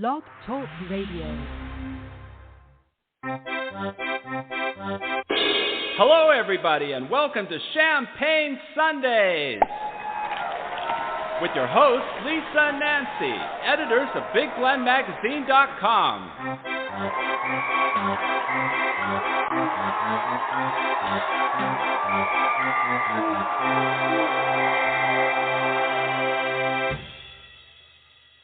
Blog Talk Radio. Hello, everybody, and welcome to Champagne Sundays with your hosts, Lisa and Nancy, editors of BigBlendMagazine.com.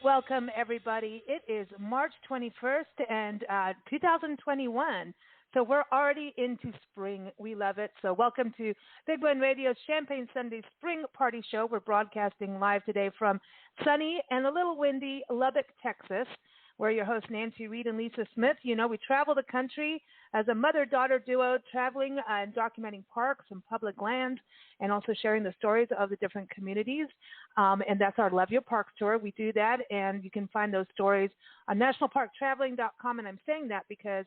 Welcome, everybody. It is March 21st and 2021. So we're already into spring. We love it. So welcome to Big Blend Radio's Champagne Sunday Spring Party Show. We're broadcasting live today from sunny and a little windy Lubbock, Texas. We're your hosts, Nancy Reed and Lisa Smith. You know, we travel the country as a mother-daughter duo, traveling and documenting parks and public lands, and also sharing the stories of the different communities. And that's our Love Your Parks tour. We do that, and you can find those stories on nationalparktraveling.com. And I'm saying that because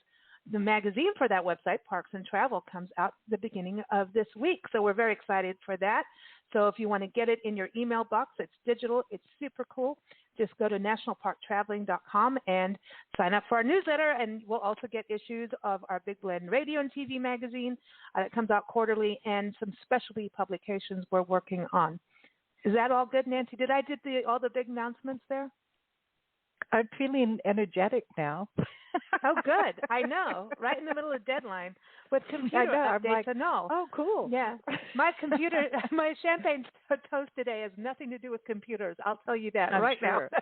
the magazine for that website, Parks and Travel, comes out the beginning of this week. So we're very excited for that. So if you want to get it in your email box, it's digital. It's super cool. Just go to nationalparktraveling.com and sign up for our newsletter. And we'll also get issues of our Big Blend Radio and TV magazine that comes out quarterly, and some specialty publications we're working on. Is that all good, Nancy? Did I do all the big announcements there? I'm feeling energetic now. Oh, good. I know. Right in the middle of deadline with computer updates and all. Oh, cool. Yeah. My computer, my champagne toast today has nothing to do with computers. I'll tell you that I'm right sure. now.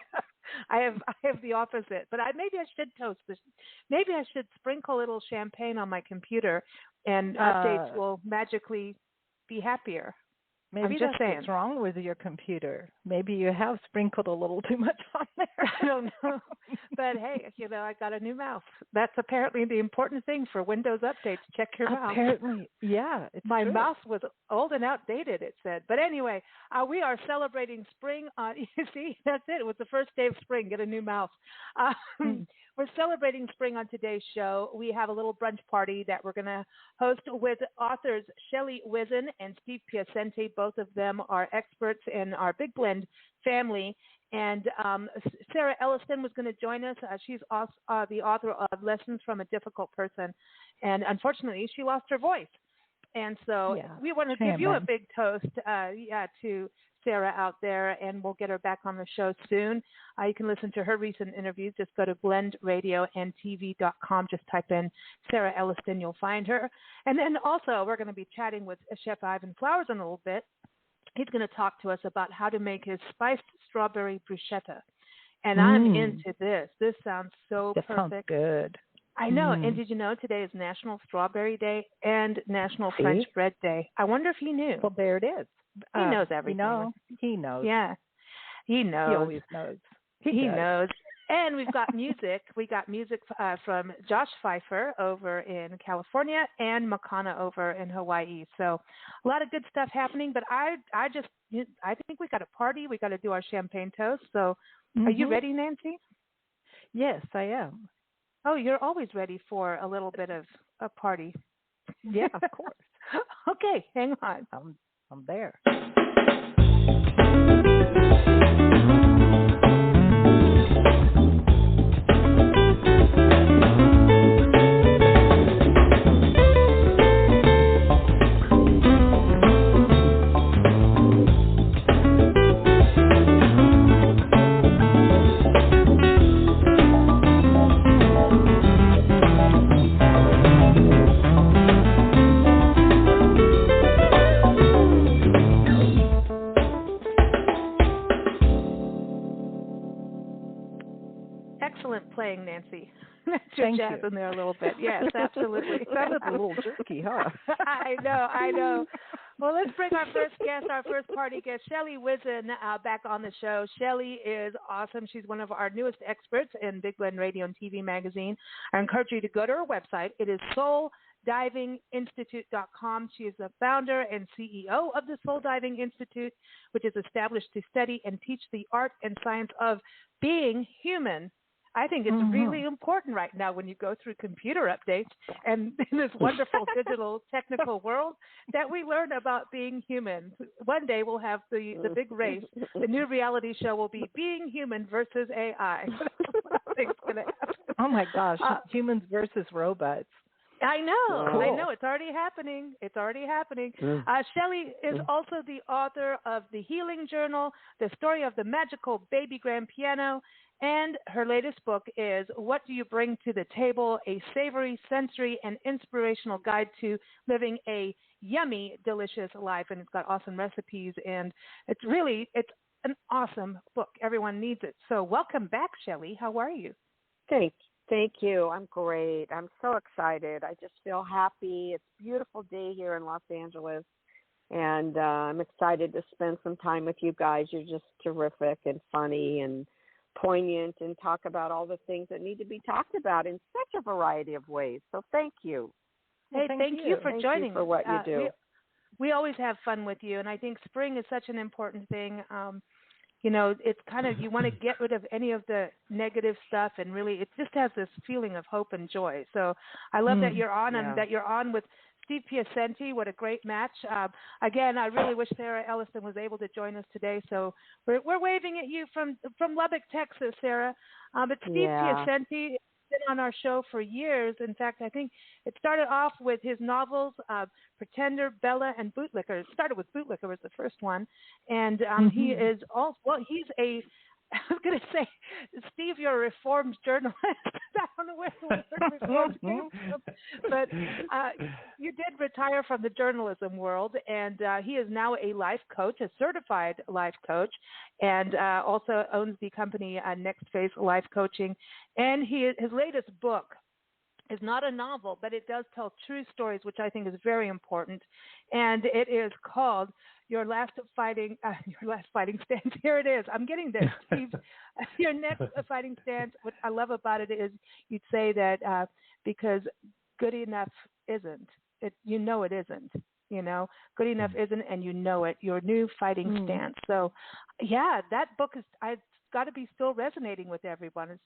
I have the opposite. But maybe I should toast this. Maybe I should sprinkle a little champagne on my computer, and updates will magically be happier. Maybe that's what's wrong with your computer. Maybe you have sprinkled a little too much on there. I don't know. But hey, I got a new mouse. That's apparently the important thing for Windows updates. Check your mouse. Apparently, yeah. My mouse was old and outdated, it said. But anyway, we are celebrating spring on, you see, that's it. It was the first day of spring. Get a new mouse. We're celebrating spring on today's show. We have a little brunch party that we're going to host with authors Shelley-Whizin and Steve-Piacente. Both of them are experts in our Big Blend family. And Sarah Elliston was going to join us. She's the author of Lessons from a Difficult Person. And unfortunately, she lost her voice. And so we want to give you a big toast, to Sarah out there, and we'll get her back on the show soon. You can listen to her recent interviews. Just go to blendradioandtv.com. Just type in Sarah Elliston. You'll find her. And then also we're going to be chatting with Chef Ivan Flowers in a little bit. He's going to talk to us about how to make his spiced strawberry bruschetta. And I'm into this. This sounds so perfect. Sounds good. I know. And did you know today is National Strawberry Day and National French Bread Day? I wonder if he knew. Well, there it is. He knows everything. He knows. Yeah. He knows. He always knows. He knows. And we've got music. We got music from Josh Pfeiffer over in California and Makana over in Hawaii. So a lot of good stuff happening. But I think we got to party. We got to do our champagne toast. So are you ready, Nancy? Yes, I am. Oh, you're always ready for a little bit of a party. Yeah, of course. Okay, hang on. I'm there. Excellent playing, Nancy. Thank jazz you. In there a little bit. Yes, absolutely. That was a little jerky, huh? I know. Well, let's bring our first guest, our first party guest, Shelley-Whizin, back on the show. Shelley is awesome. She's one of our newest experts in Big Blend Radio and TV magazine. I encourage you to go to her website. It is souldivinginstitute.com. She is the founder and CEO of the Soul Diving Institute, which is established to study and teach the art and science of being human. I think it's really important right now when you go through computer updates and in this wonderful digital technical world that we learn about being human. One day we'll have the big race. The new reality show will be Being Human versus AI. Oh my gosh, humans versus robots. I know. Cool. I know. It's already happening. It's already happening. Shelley is also the author of The Healing Journal, The Story of the Magical Baby Grand Piano, and her latest book is What Do You Bring to the Table? A Savory, Sensory, and Inspirational Guide to Living a Yummy, Delicious Life. And it's got awesome recipes, and it's an awesome book. Everyone needs it. So welcome back, Shelley. How are you? Thank you. I'm great. I'm so excited. I just feel happy. It's a beautiful day here in Los Angeles, and I'm excited to spend some time with you guys. You're just terrific and funny and poignant and talk about all the things that need to be talked about in such a variety of ways. So thank you. Hey, thank you for joining us. For what you do. We always have fun with you, and I think spring is such an important thing. You know, it's kind of, you want to get rid of any of the negative stuff, and really it just has this feeling of hope and joy. So I love that you're on, and that you're on with Steve-Piacente. What a great match. Again, I really wish Sarah Ellison was able to join us today. So we're waving at you from Lubbock, Texas, Sarah. But Steve-Piacente been on our show for years. In fact, I think it started off with his novels, Pretender, Bella, and Bootlicker. It started with Bootlicker was the first one. And he is also, he's a, I was going to say, Steve, you're a reformed journalist. I don't know where the word reformed came from. But you did retire from the journalism world, and he is now a life coach, a certified life coach, and also owns the company Next Phase Life Coaching. And his latest book is not a novel, but it does tell true stories, which I think is very important. And it is called Your Last Fighting Stance. Here it is. I'm getting there, Steve. Your Next Fighting Stance. What I love about it is you'd say that because good enough isn't. You know it isn't. You know, good enough isn't, and you know it. Your new fighting stance. So, yeah, that book is. It's got to be still resonating with everyone. It's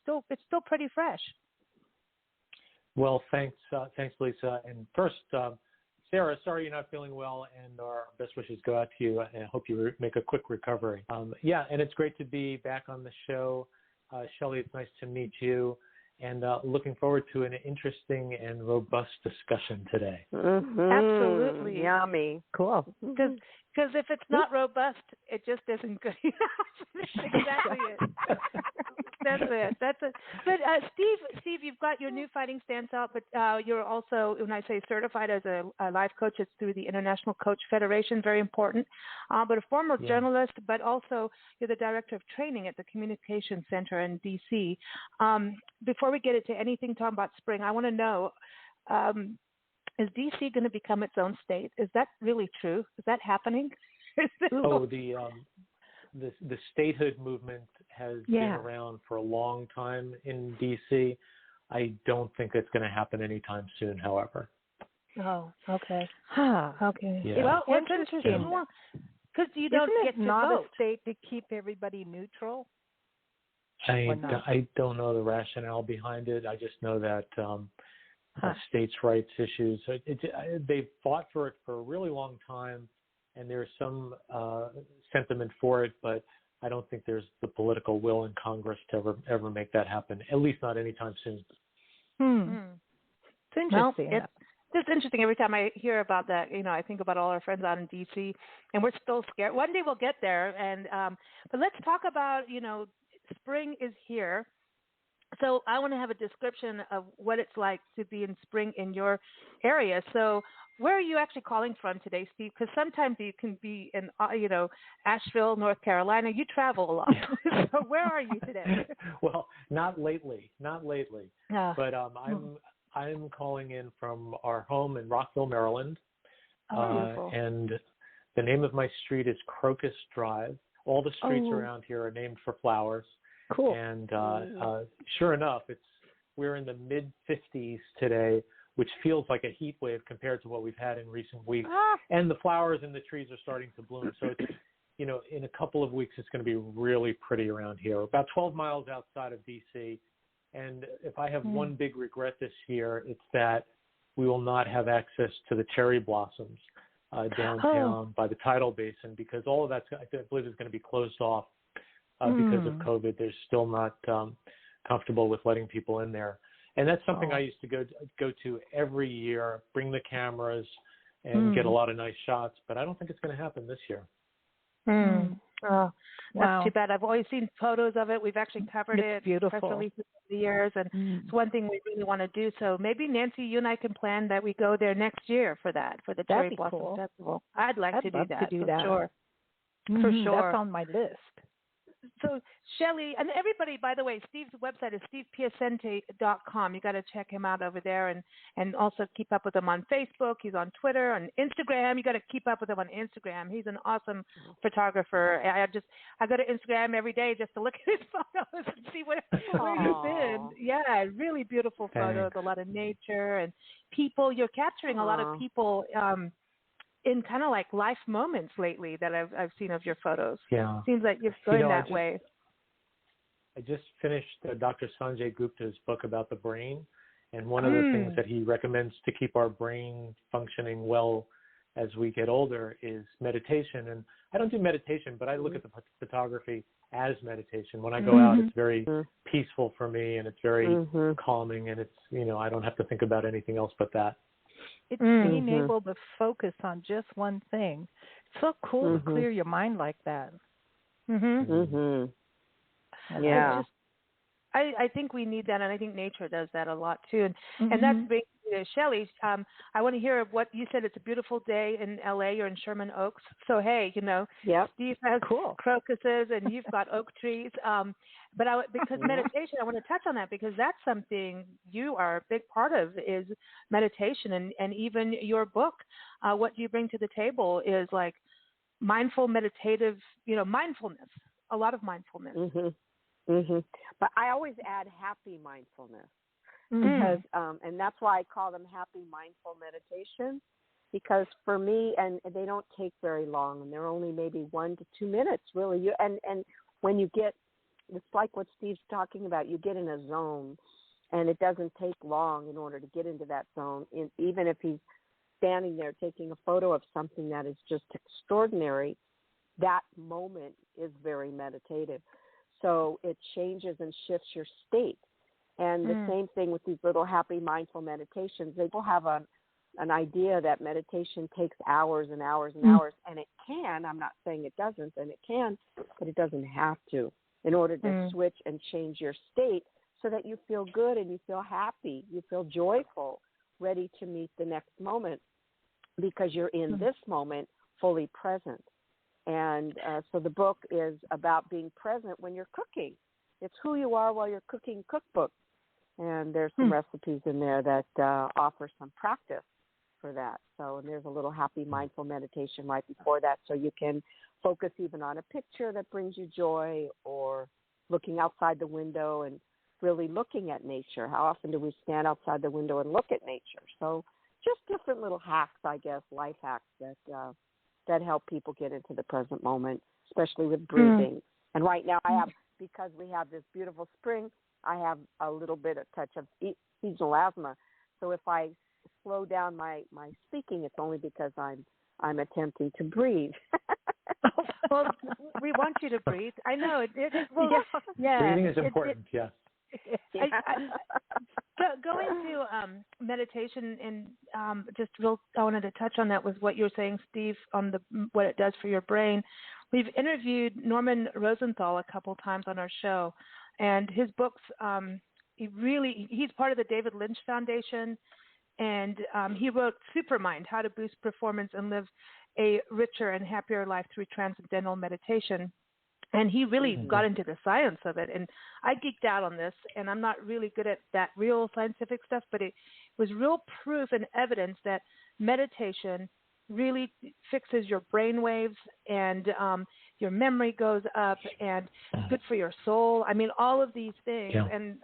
still pretty fresh. Well, thanks, Lisa. And first, Sarah, sorry you're not feeling well, and our best wishes go out to you, and I hope you make a quick recovery. And it's great to be back on the show. Shelley, it's nice to meet you, and looking forward to an interesting and robust discussion today. Absolutely. Yummy. Cool. Because if it's not robust, it just isn't good enough. That's exactly it. That's it. But Steve, you've got your new fighting stance out, but you're also, when I say certified as a life coach, it's through the International Coach Federation, very important. But a former journalist, but also you're the director of training at the Communication Center in D.C. Before we get into anything talking about spring, I want to know, is D.C. going to become its own state? Is that really true? Is that happening? The statehood movement has been around for a long time in D.C. I don't think it's going to happen anytime soon, however. Oh, okay. Okay. Yeah. Well, it's interesting. Because you don't get to not vote. a state to keep everybody neutral? I don't know the rationale behind it. I just know that states' rights issues, they've fought for it for a really long time, and there's some sentiment for it, but I don't think there's the political will in Congress to ever make that happen, at least not anytime soon. It's interesting. Well, it's interesting. Every time I hear about that, I think about all our friends out in D.C., and we're still scared. One day we'll get there. And but let's talk about, spring is here. So I want to have a description of what it's like to be in spring in your area. So where are you actually calling from today, Steve? Because sometimes you can be in, Asheville, North Carolina. You travel a lot. So where are you today? Well, not lately. But I'm calling in from our home in Rockville, Maryland. Beautiful. And the name of my street is Crocus Drive. All the streets around here are named for flowers. Cool. And sure enough, we're in the mid-50s today, which feels like a heat wave compared to what we've had in recent weeks. And the flowers and the trees are starting to bloom. So it's, in a couple of weeks, it's going to be really pretty around here. About 12 miles outside of D.C. And if I have one big regret this year, it's that we will not have access to the cherry blossoms downtown by the tidal basin, because all of that, I believe, is going to be closed off because of COVID. They're still not comfortable with letting people in there. And that's something I used to go to every year, bring the cameras and get a lot of nice shots, but I don't think it's going to happen this year. Oh, that's too bad. I've always seen photos of it. We've actually covered it. Beautiful. Press releases over the years, and it's one thing we really want to do. So maybe, Nancy, you and I can plan that we go there next year for that, for the Cherry Blossom Festival. I'd like to do that. Sure. For sure. That's on my list. So, Shelley, and everybody, by the way, Steve's website is Steve-Piacente.com. You got to check him out over there, and also keep up with him on Facebook. He's on Twitter, on Instagram. You got to keep up with him on Instagram. He's an awesome photographer. I go to Instagram every day just to look at his photos and see where he's been. Yeah, really beautiful photos, a lot of nature and people. You're capturing a lot of people in kind of like life moments lately that I've seen of your photos. Yeah. Seems like you're going that way. I just finished Dr. Sanjay Gupta's book about the brain, and one of the things that he recommends to keep our brain functioning well as we get older is meditation. And I don't do meditation, but I look at the photography as meditation. When I go out, it's very peaceful for me, and it's very calming, and it's, I don't have to think about anything else but that. It's being able to focus on just one thing. It's so cool to clear your mind like that. Yeah. I think we need that, and I think nature does that a lot too. And that's big. Shelley, I want to hear what you said. It's a beautiful day in LA. You're in Sherman Oaks. So, hey, Steve has crocuses and you've got oak trees. But because meditation, I want to touch on that because that's something you are a big part of is meditation. And even your book, what you bring to the table is like mindful, meditative, mindfulness, a lot of mindfulness. But I always add happy mindfulness. Because and that's why I call them happy mindful meditation, because for me, and they don't take very long, and they're only maybe 1 to 2 minutes really. And when you get, it's like what Steve's talking about, you get in a zone, and it doesn't take long in order to get into that zone. Even if he's standing there taking a photo of something that is just extraordinary, that moment is very meditative. So it changes and shifts your state. And the same thing with these little happy mindful meditations. They will have an idea that meditation takes hours and hours and hours, and it can. I'm not saying it doesn't, and it can, but it doesn't have to in order to switch and change your state so that you feel good and you feel happy, you feel joyful, ready to meet the next moment because you're in this moment fully present. And so the book is about being present when you're cooking. It's who you are while you're cooking cookbook. And there's some recipes in there that offer some practice for that. So and there's a little happy mindful meditation right before that so you can focus even on a picture that brings you joy or looking outside the window and really looking at nature. How often do we stand outside the window and look at nature? So just different little hacks, I guess, life hacks that help people get into the present moment, especially with breathing. And right now I have, because we have this beautiful spring, I have a little bit of touch of seasonal asthma. So if I slow down my speaking, it's only because I'm attempting to breathe. Well, we want you to breathe. I know it is. Well, breathing is important. Yes. Going to meditation and I wanted to touch on that was what you were saying, Steve, on what it does for your brain. We've interviewed Norman Rosenthal a couple times on our show, and his books. He's part of the David Lynch Foundation, and he wrote Supermind: How to Boost Performance and Live a Richer and Happier Life Through Transcendental Meditation. And he really got into the science of it. And I geeked out on this, and I'm not really good at that real scientific stuff, but it was real proof and evidence that meditation really fixes your brain waves and your memory goes up and good for your soul. I mean, all of these things. Yeah. And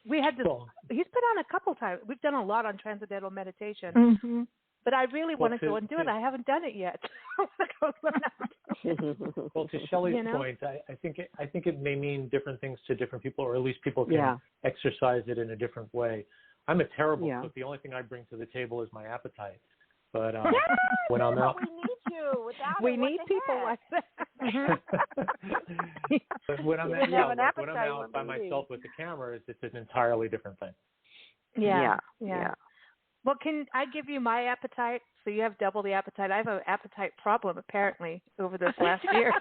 we had this, he's put on a couple times. We've done a lot on transcendental meditation. But I really want to go and do it. I haven't done it yet. Well, to Shelley's point, I think it may mean different things to different people, or at least people can exercise it in a different way. I'm a terrible cook. The only thing I bring to the table is my appetite. But when I'm out, we need you. We need people like that. But when I'm out by myself with the camera, it's an entirely different thing. Yeah. Well, can I give you my appetite? So you have double the appetite. I have an appetite problem, apparently, over this last year.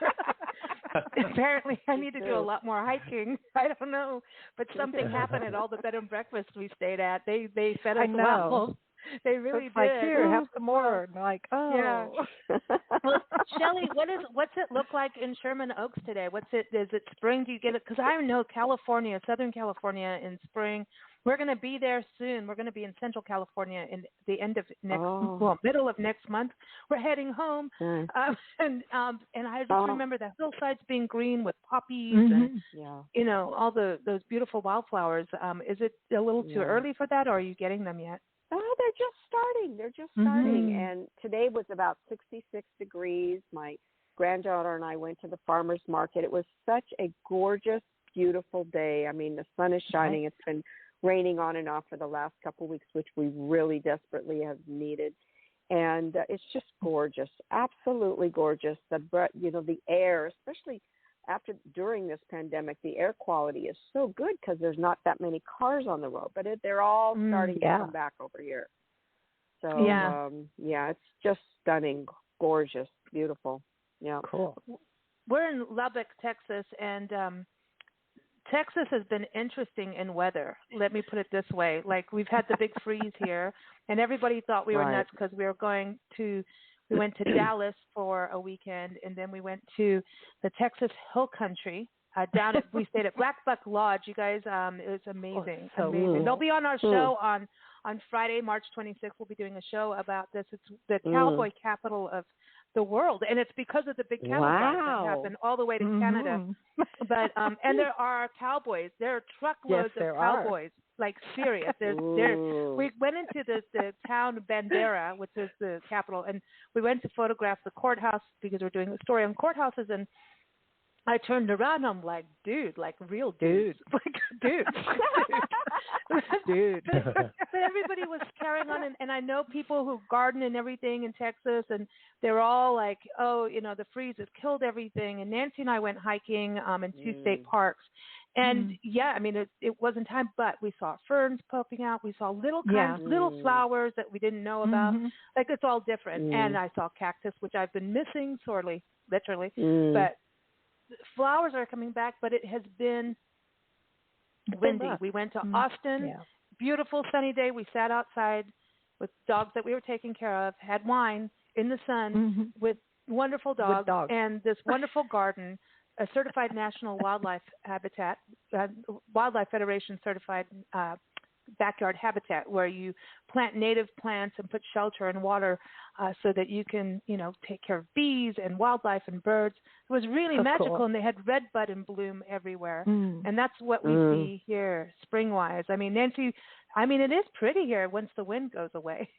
Apparently, I need to do a lot more hiking. I don't know. But something happened at all the bed and breakfasts we stayed at. They fed us well. They really did. Like, here, have some more. And like, oh. Yeah. Well, Shelley, what's it look like in Sherman Oaks today? Is it spring? Do you get it? Because I know California, Southern California in spring. We're going to be there soon. We're going to be in Central California in the end of middle of next month. We're heading home, and I just remember the hillsides being green with poppies and all those beautiful wildflowers. Is it a little too early for that, or are you getting them yet? Oh, they're just starting. And today was about 66 degrees. My granddaughter and I went to the farmer's market. It was such a gorgeous, beautiful day. I mean, the sun is shining. It's been raining on and off for the last couple of weeks, which we really desperately have needed. And it's just gorgeous, absolutely gorgeous. The air, especially during this pandemic, the air quality is so good because there's not that many cars on the road, but they're all starting to come back over here. So, it's just stunning, gorgeous, beautiful. Yeah. Cool. We're in Lubbock, Texas, and Texas has been interesting in weather. Let me put it this way. Like, we've had the big freeze here, and everybody thought we were nuts because we went to Dallas for a weekend, and then we went to the Texas Hill Country. We stayed at Black Buck Lodge. You guys, it was amazing. Amazing. They'll be on our show on Friday, March 26th. We'll be doing a show about this. It's the cowboy capital of the world, and it's because of the big cattle drive that happened all the way to Canada. But and there are cowboys. There are truckloads of cowboys. Like, serious. We went into the town of Bandera, which is the capital, and we went to photograph the courthouse because we're doing a story on courthouses. And I turned around, and I'm like, dude, like real dudes, like dude. Dude. But everybody was carrying on, and I know people who garden and everything in Texas, and they're all like, the freeze has killed everything. And Nancy and I went hiking in 2 state parks. And it wasn't time, but we saw ferns popping out. We saw little flowers that we didn't know about. Like, it's all different. And I saw cactus, which I've been missing sorely, literally. But flowers are coming back, but it has been windy. We went to Austin, beautiful sunny day. We sat outside with dogs that we were taking care of, had wine in the sun with wonderful dogs. And this wonderful garden, a certified national wildlife habitat, Wildlife Federation certified backyard habitat, where you plant native plants and put shelter and water so that you can, take care of bees and wildlife and birds. It was really magical, cool. And they had red bud and bloom everywhere. And that's what we see here spring-wise. I mean, Nancy, it is pretty here once the wind goes away.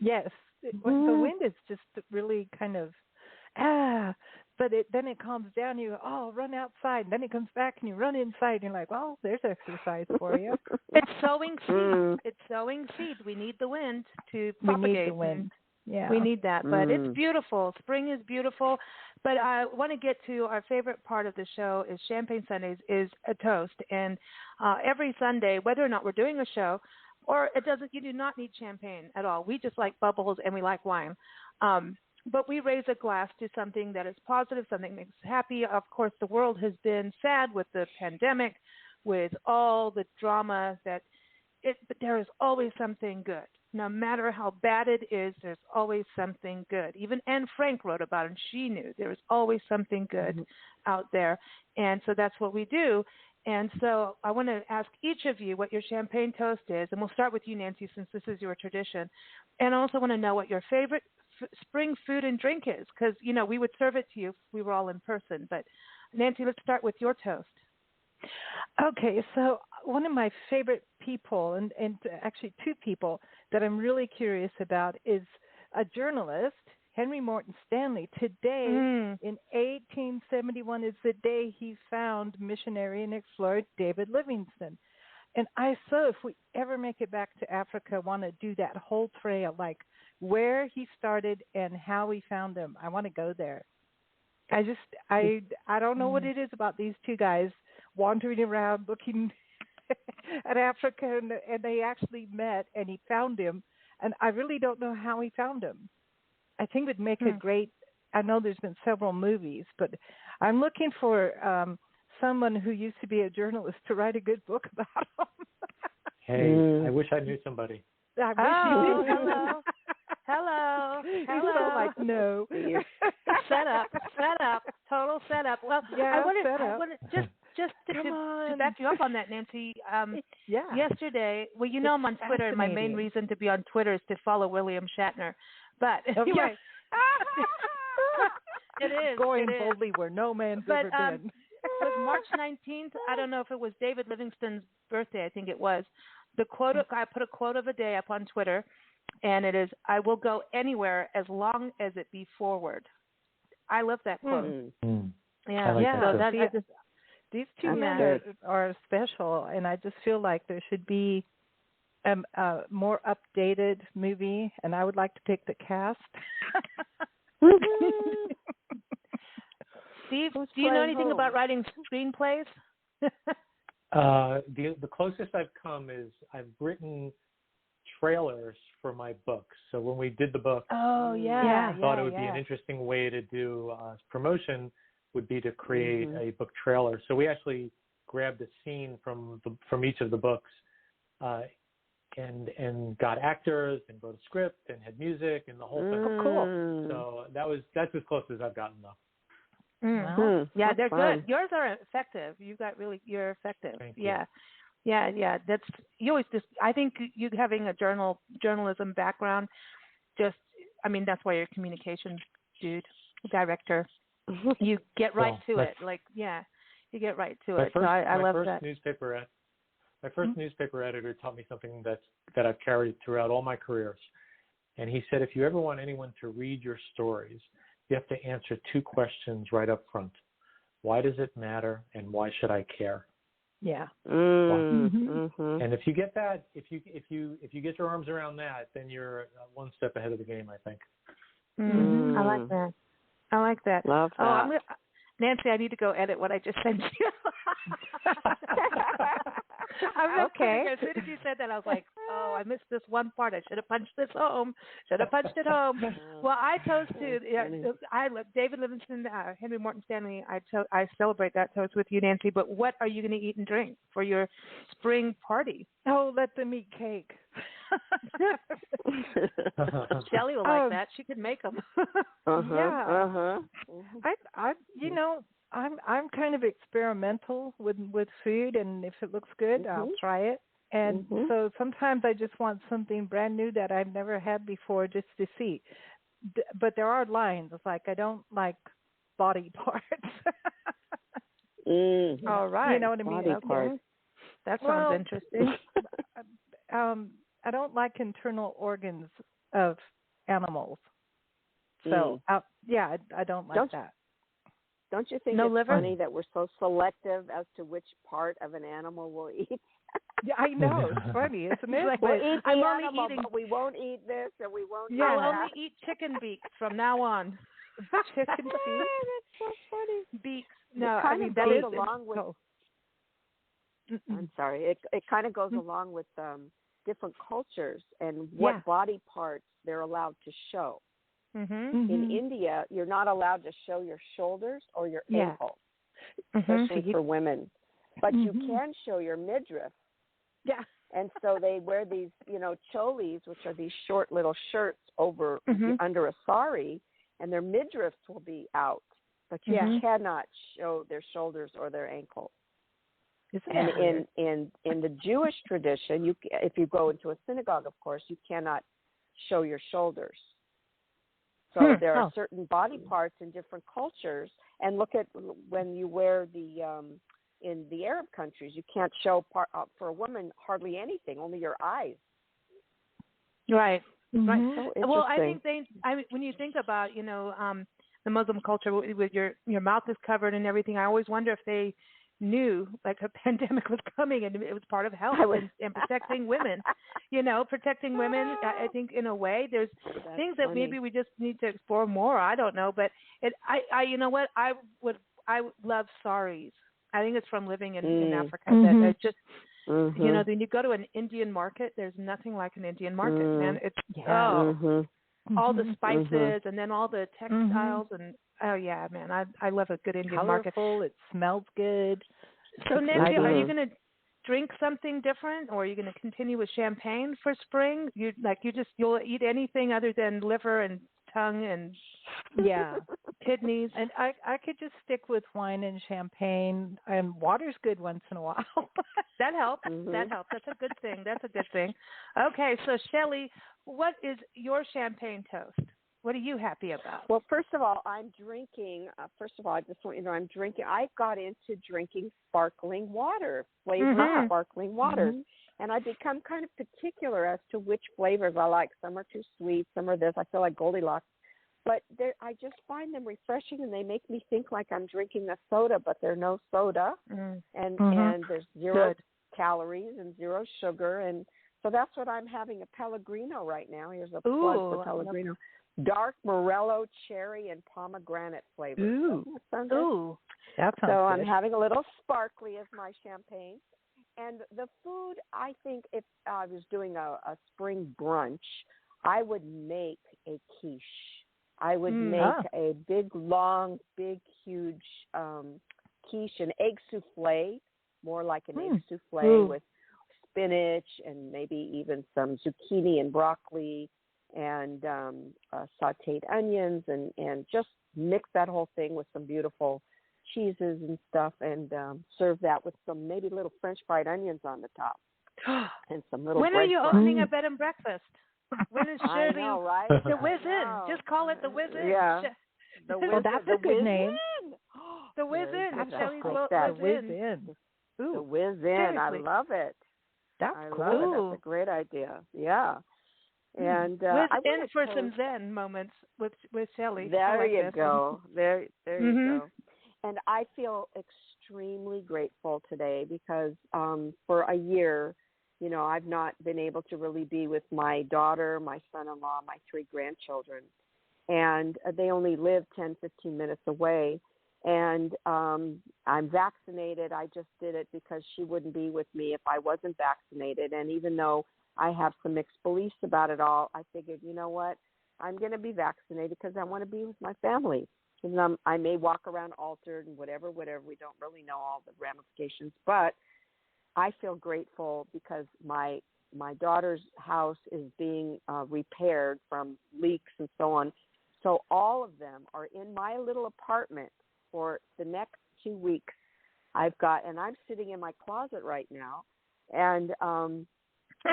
Yes. The wind is just really kind of, but then it calms down. You go, run outside. And then it comes back and you run inside. And you're like, well, there's exercise for you. It's sowing seeds. It's sowing seeds. We need the wind to propagate. We need the wind. Yeah. We need that. But it's beautiful. Spring is beautiful. But I want to get to our favorite part of the show is Champagne Sundays is a toast. And every Sunday, whether or not we're doing a show, or you do not need champagne at all. We just like bubbles and we like wine. But we raise a glass to something that is positive, something that makes us happy. Of course, the world has been sad with the pandemic, with all the drama but there is always something good. No matter how bad it is, there's always something good. Even Anne Frank wrote about it, and she knew there was always something good out there. And so that's what we do. And so I want to ask each of you what your champagne toast is. And we'll start with you, Nancy, since this is your tradition. And I also want to know what your favorite spring food and drink is, because, we would serve it to you if we were all in person. But, Nancy, let's start with your toast. Okay, so one of my favorite people, and actually two people that I'm really curious about, is a journalist, Henry Morton Stanley. Today, in 1871, is the day he found missionary and explorer David Livingstone. And if we ever make it back to Africa, want to do that whole trail, like where he started and how we found him. I want to go there. I don't know what it is about these two guys wandering around looking in Africa, and they actually met, and he found him. And I really don't know how he found him. I think it would make a great. I know there's been several movies, but I'm looking for someone who used to be a journalist to write a good book about him. Hey, I wish I knew somebody. I wish you did. Hello. He's so like, no. Set up, total setup. Well, yeah, I wanted just to back you up on that, Nancy. Yesterday, well, you know I'm on Twitter, and my main reason to be on Twitter is to follow William Shatner. But anyway, it is going boldly where no man's ever been. It was March 19th. I don't know if it was David Livingston's birthday. I think it was. The quote. I put a quote of a day up on Twitter, and it is, "I will go anywhere as long as it be forward." I love that quote. Yeah, like that these two men are special, and I just feel like there should be a more updated movie, and I would like to pick the cast. Steve, do you know anything about writing screenplays? The closest I've come is I've written trailers for my books. So when we did the book, I thought it would be an interesting way to do promotion would be to create a book trailer. So we actually grabbed a scene from each of the books and got actors and wrote a script and had music and the whole thing. Oh, cool. So that's as close as I've gotten though. Yeah, they're good. Yours are effective. You're effective. Thank you. Yeah. That's you always just. I think you having a journalism background, that's why you're a communications director. You get right to it. You get right to it. I love that. My first newspaper editor taught me something that I've carried throughout all my careers, and he said, if you ever want anyone to read your stories, you have to answer two questions right up front. Why does it matter, and why should I care? Yeah. And if you get that, if you get your arms around that, then you're one step ahead of the game, I think. I like that. Love that. Nancy, I need to go edit what I just sent you. Okay. As soon as you said that, I was like, I missed this one part. I should have punched it home. Well, I toast to David Livingston, Henry Morton Stanley. I celebrate that toast with you, Nancy. But what are you going to eat and drink for your spring party? Oh, let them eat cake. Shelley will like that. She could make them. I'm kind of experimental with food, and if it looks good, I'll try it. And so sometimes I just want something brand new that I've never had before just to see. But there are lines. It's like I don't like body parts. All right. You know what I mean? Body parts. That sounds interesting. I don't like internal organs of animals. So, I don't like that. Don't you think it's funny that we're so selective as to which part of an animal we'll eat? Yeah, I know. It's funny, isn't it? We'll eat the animal, but we won't eat this, and we won't eat that. I'll only eat chicken beaks from now on. Chicken beaks? That's so funny. Beaks. No, that goes along with... I'm sorry. It kind of goes along with different cultures and what body parts they're allowed to show. In India, you're not allowed to show your shoulders or your ankles, especially for women. But you can show your midriff. Yeah. And so they wear these, cholis, which are these short little shirts over under a sari, and their midriffs will be out. But you cannot show their shoulders or their ankles. And in the Jewish tradition, if you go into a synagogue, of course, you cannot show your shoulders. So there are certain body parts in different cultures. And look at when you wear in the Arab countries, you can't show for a woman hardly anything, only your eyes. Right. Right. So well, I think when you think about, the Muslim culture with your mouth is covered and everything, I always wonder if they knew like a pandemic was coming and it was part of health and protecting women, protecting women. I think in a way there's things that maybe we just need to explore more. I don't know, but I love saris. I think it's from living in Africa that it's just You know, when you go to an Indian market, there's nothing like an Indian market, man. It's all the spices and then all the textiles and man, I love a good Indian market. Colorful, it smells good. So Nancy, are you going to drink something different, or are you going to continue with champagne for spring? You'll eat anything other than liver and tongue and kidneys? And I could just stick with wine and champagne, and water's good once in a while. That helps. That helps. That's a good thing. Okay, so Shelley, what is your champagne toast? What are you happy about? Well, first of all, I'm drinking. I just want you to know I'm drinking. I got into drinking sparkling water, flavored sparkling waters. And I've become kind of particular as to which flavors I like. Some are too sweet. Some are this. I feel like Goldilocks. But I just find them refreshing, and they make me think like I'm drinking a soda, but they're no soda. And there's zero calories and zero sugar. And so that's what I'm having, a Pellegrino right now. Here's a plug for Pellegrino. Dark Morello, cherry, and pomegranate flavor. That sounds good. I'm having a little sparkly as my champagne. And the food, I think if I was doing a spring brunch, I would make a quiche. I would make a big, huge quiche, an egg souffle, more like an egg souffle with spinach and maybe even some zucchini and broccoli and sauteed onions and just mix that whole thing with some beautiful cheeses and stuff and serve that with some maybe little French fried onions on the top and some little When are you opening a bed and breakfast? When is Shirley? I know, right? The Whiz-In. Just call it the Whiz-In. Yeah. That's a good name. The Whiz-In. Shelley's Whiz-In. The Whiz-In. I love it. That's cool. Love it. That's a great idea. Yeah. And Whiz-In for some Zen moments with Shelley. There you go. There you go. And I feel extremely grateful today because for a year, you know, I've not been able to really be with my daughter, my son-in-law, my 3 grandchildren. And they only live 10, 15 minutes away. And I'm vaccinated. I just did it because she wouldn't be with me if I wasn't vaccinated. And even though I have some mixed beliefs about it all, I figured, you know what, I'm going to be vaccinated because I want to be with my family. And I may walk around altered and whatever. We don't really know all the ramifications. But I feel grateful because my daughter's house is being repaired from leaks and so on. So all of them are in my little apartment for the next 2 weeks. I'm sitting in my closet right now, and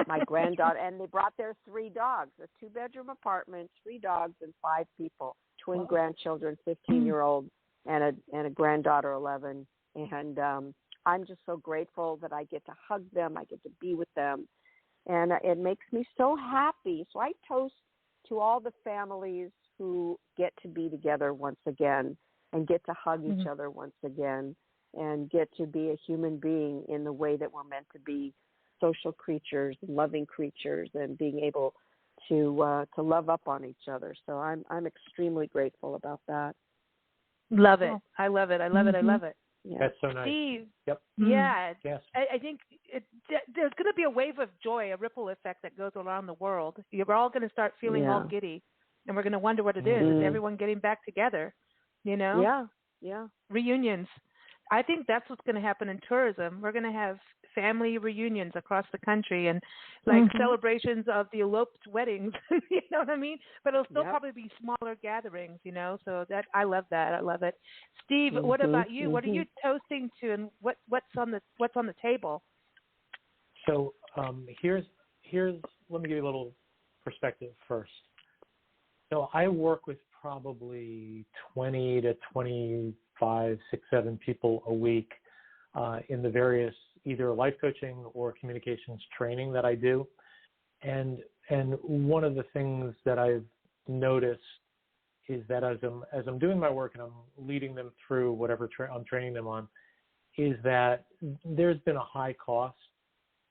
my granddaughter, and they brought their 3 dogs, a 2-bedroom apartment, 3 dogs, and 5 people, twin grandchildren, 15-year-old, and a granddaughter, 11, and I'm just so grateful that I get to hug them, I get to be with them, and it makes me so happy. So I toast to all the families who get to be together once again and get to hug each other once again and get to be a human being in the way that we're meant to be, social creatures, loving creatures, and being able to love up on each other. So I'm extremely grateful about that. Love it. I love it. I love it. I love it. Yeah. That's so nice. Steve. Yep. Yeah. Yes. I think there's going to be a wave of joy, a ripple effect that goes around the world. We're all going to start feeling all giddy, and we're going to wonder what it is. Is everyone getting back together? You know? Yeah. Yeah. Reunions. I think that's what's going to happen in tourism. We're going to have family reunions across the country and like celebrations of the eloped weddings, you know what I mean? But it'll still probably be smaller gatherings, you know, so that I love that. I love it. Steve, what about you? What are you toasting to, and what's on the table? So here's let me give you a little perspective first. So I work with probably 20 to 25, 6, 7 people a week in the various either life coaching or communications training that I do. And one of the things that I've noticed is that as I'm doing my work and I'm leading them through whatever I'm training them on, is that there's been a high cost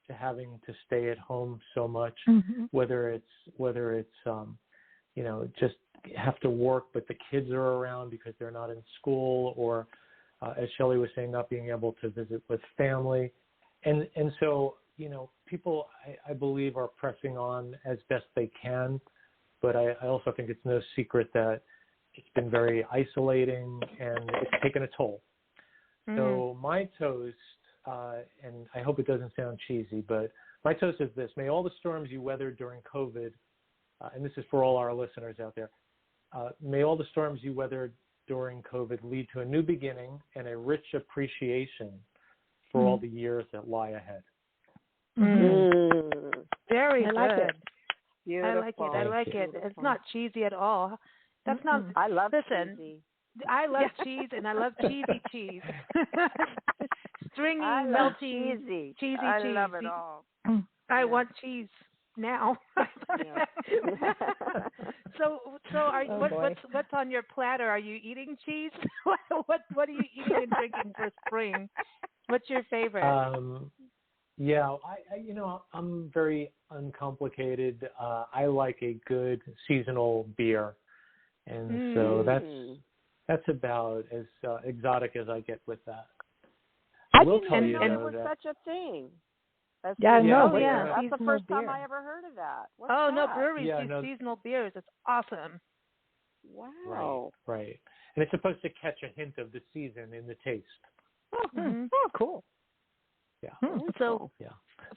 to having to stay at home so much, whether it's you know, just have to work, but the kids are around because they're not in school, or as Shelley was saying, not being able to visit with family. And so, people, I believe, are pressing on as best they can, but I also think it's no secret that it's been very isolating and it's taken a toll. So my toast, and I hope it doesn't sound cheesy, but my toast is this: may all the storms you weathered during COVID, and this is for all our listeners out there, may all the storms you weathered during COVID lead to a new beginning and a rich appreciation for all the years that lie ahead. Very good. Like it. Beautiful. I like it. It's not cheesy at all. That's not. I love cheesy. I love cheese, and I love cheesy cheese. Stringy, melty, cheesy I cheese. love it all. I want cheese now. So what's on your platter? Are you eating cheese? What are you eating and drinking for spring? What's your favorite? I'm very uncomplicated. I like a good seasonal beer, and so that's about as exotic as I get with that. I didn't know there was such a thing. That's the first time I ever heard of that. What's that? No, breweries do seasonal beers. It's awesome. Wow. Right. And it's supposed to catch a hint of the season in the taste. Oh, cool. Yeah. So,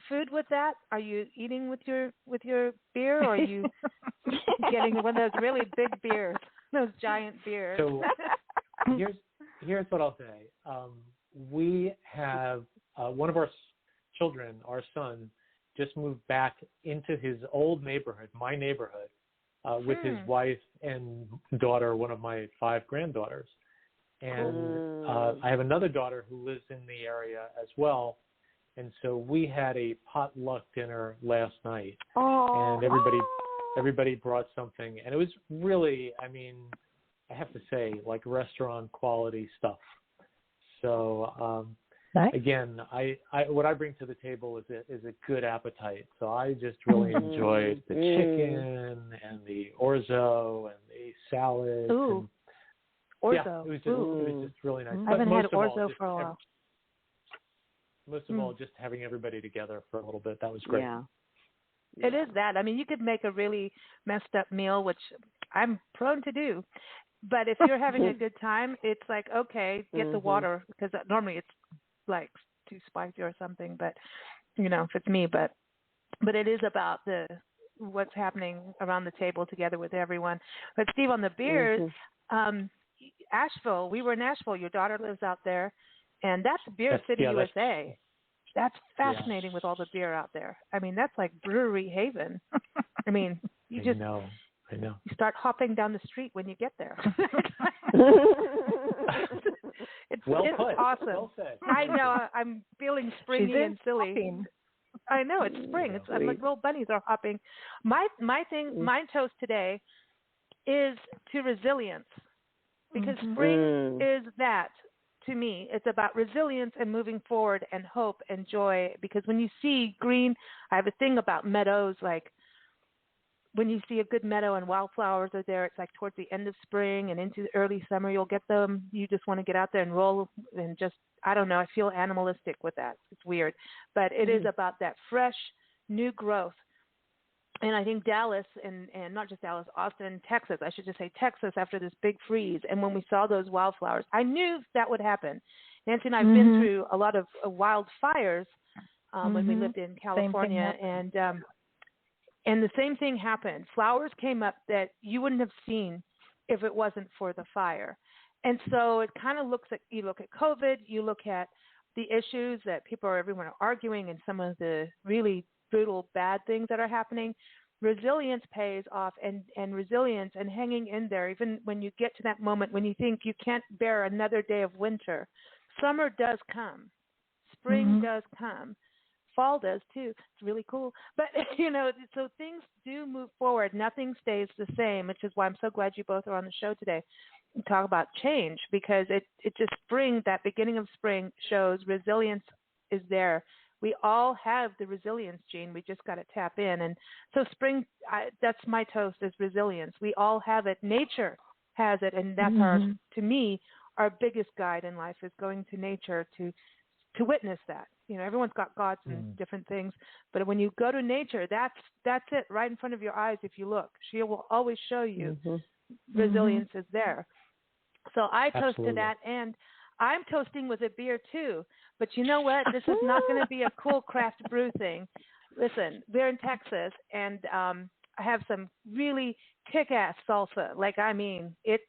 food with that? Are you eating with your beer, or are you getting one of those really big beers, those giant beers? So here's what I'll say. We have one of our children, our son, just moved back into his old neighborhood, my neighborhood, with his wife and daughter, one of my 5 granddaughters. And I have another daughter who lives in the area as well. And so we had a potluck dinner last night, and everybody brought something, and it was really, I have to say, like restaurant quality stuff. So nice. Again, I what I bring to the table is a good appetite. So I just really enjoyed the chicken and the orzo and the salad. Ooh, orzo. Yeah, it was just really nice. I haven't had orzo for a while. Most of all, just having everybody together for a little bit. That was great. Yeah. It is that. You could make a really messed up meal, which I'm prone to do. But if you're having a good time, it's like, okay, get the water, because normally it's like too spicy or something. But, if it's me. But it is about what's happening around the table together with everyone. But Steve, on the beers, Asheville, we were in Asheville. Your daughter lives out there. And that's Beer City, USA. That's fascinating with all the beer out there. That's like brewery haven. You know. You start hopping down the street when you get there. It's awesome. Well said. I know. I'm feeling springy and silly. Hopping. I know, it's spring. I'm like little bunnies are hopping. My toast today is to resilience, because spring is that. To me, it's about resilience and moving forward and hope and joy, because when you see green, I have a thing about meadows, like when you see a good meadow and wildflowers are there, it's like towards the end of spring and into the early summer, you'll get them. You just want to get out there and roll and just, I don't know, I feel animalistic with that. It's weird. But it is about that fresh, new growth. And I think Dallas and not just Dallas, Austin, Texas, I should just say Texas, after this big freeze. And when we saw those wildflowers, I knew that would happen. Nancy and I have been through a lot of wildfires when we lived in California. And the same thing happened. Flowers came up that you wouldn't have seen if it wasn't for the fire. And so it kind of looks at, you look at COVID, you look at the issues that everyone are arguing, and some of the really brutal bad things that are happening. Resilience pays off, and resilience and hanging in there, even when you get to that moment when you think you can't bear another day of winter. Summer does come. Spring does come. Fall does too. It's really cool. But, so things do move forward. Nothing stays the same, which is why I'm so glad you both are on the show today and talk about change, because it just spring, that beginning of spring shows resilience is there. We all have the resilience gene. We just got to tap in. And so spring, that's my toast, is resilience. We all have it. Nature has it. And that's to me, our biggest guide in life is going to nature to to witness that. Everyone's got gods and different things, but when you go to nature, that's it right in front of your eyes. If you look, she will always show you resilience is there. So I toast to that, and I'm toasting with a beer too. But you know what? This is not going to be a cool craft brew thing. Listen, we're in Texas, and I have some really kick-ass salsa. It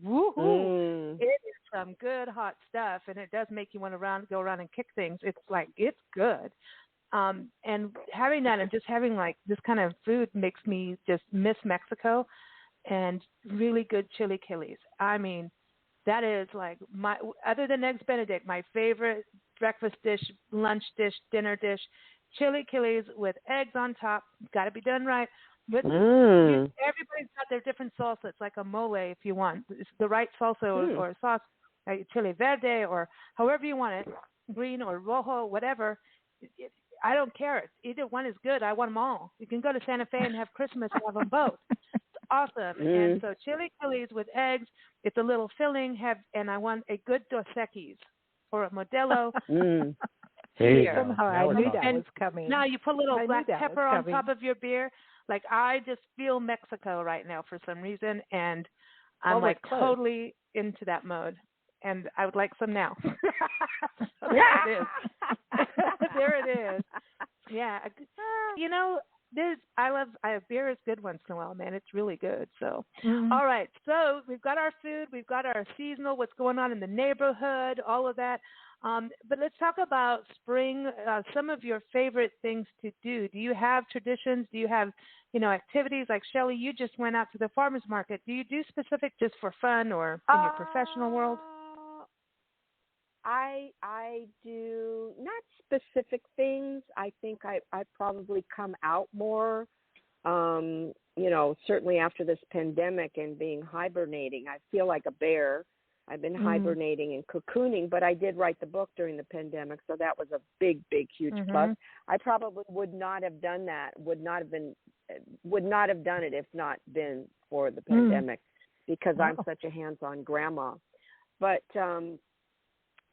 is some good hot stuff, and it does make you want to go around and kick things. It's good. And having that and just having this kind of food makes me just miss Mexico, and really good chili chilies. That is other than Eggs Benedict, my favorite breakfast dish, lunch dish, dinner dish, chili chilies with eggs on top. Got to be done right. Everybody's got their different salsa. It's like a mole if you want. It's the right salsa or sauce, chili verde or however you want it, green or rojo, whatever. I don't care. Either one is good. I want them all. You can go to Santa Fe and have Christmas and have them both. It's awesome. And so chili chilies with eggs. It's a little filling. And I want a good Dos Equis or a Modelo. Somehow I knew that was coming. Now you put a little black pepper on top of your beer. I just feel Mexico right now for some reason, and I'm totally into that mode. And I would like some now. There it is. There it is. Yeah. Beer is good once in a while, man. It's really good. So, all right. So we've got our food, we've got our seasonal, what's going on in the neighborhood, all of that. But let's talk about spring. Some of your favorite things to do. Do you have traditions? Do you have, activities like Shelley? You just went out to the farmers market. Do you do specific just for fun or in your professional world? I do not specific things. I think I probably come out more. Certainly after this pandemic and being hibernating, I feel like a bear. I've been hibernating and cocooning, but I did write the book during the pandemic, so that was a big, huge plus. I probably would not have done that, would not have done it if not been for the pandemic, because I'm such a hands-on grandma. But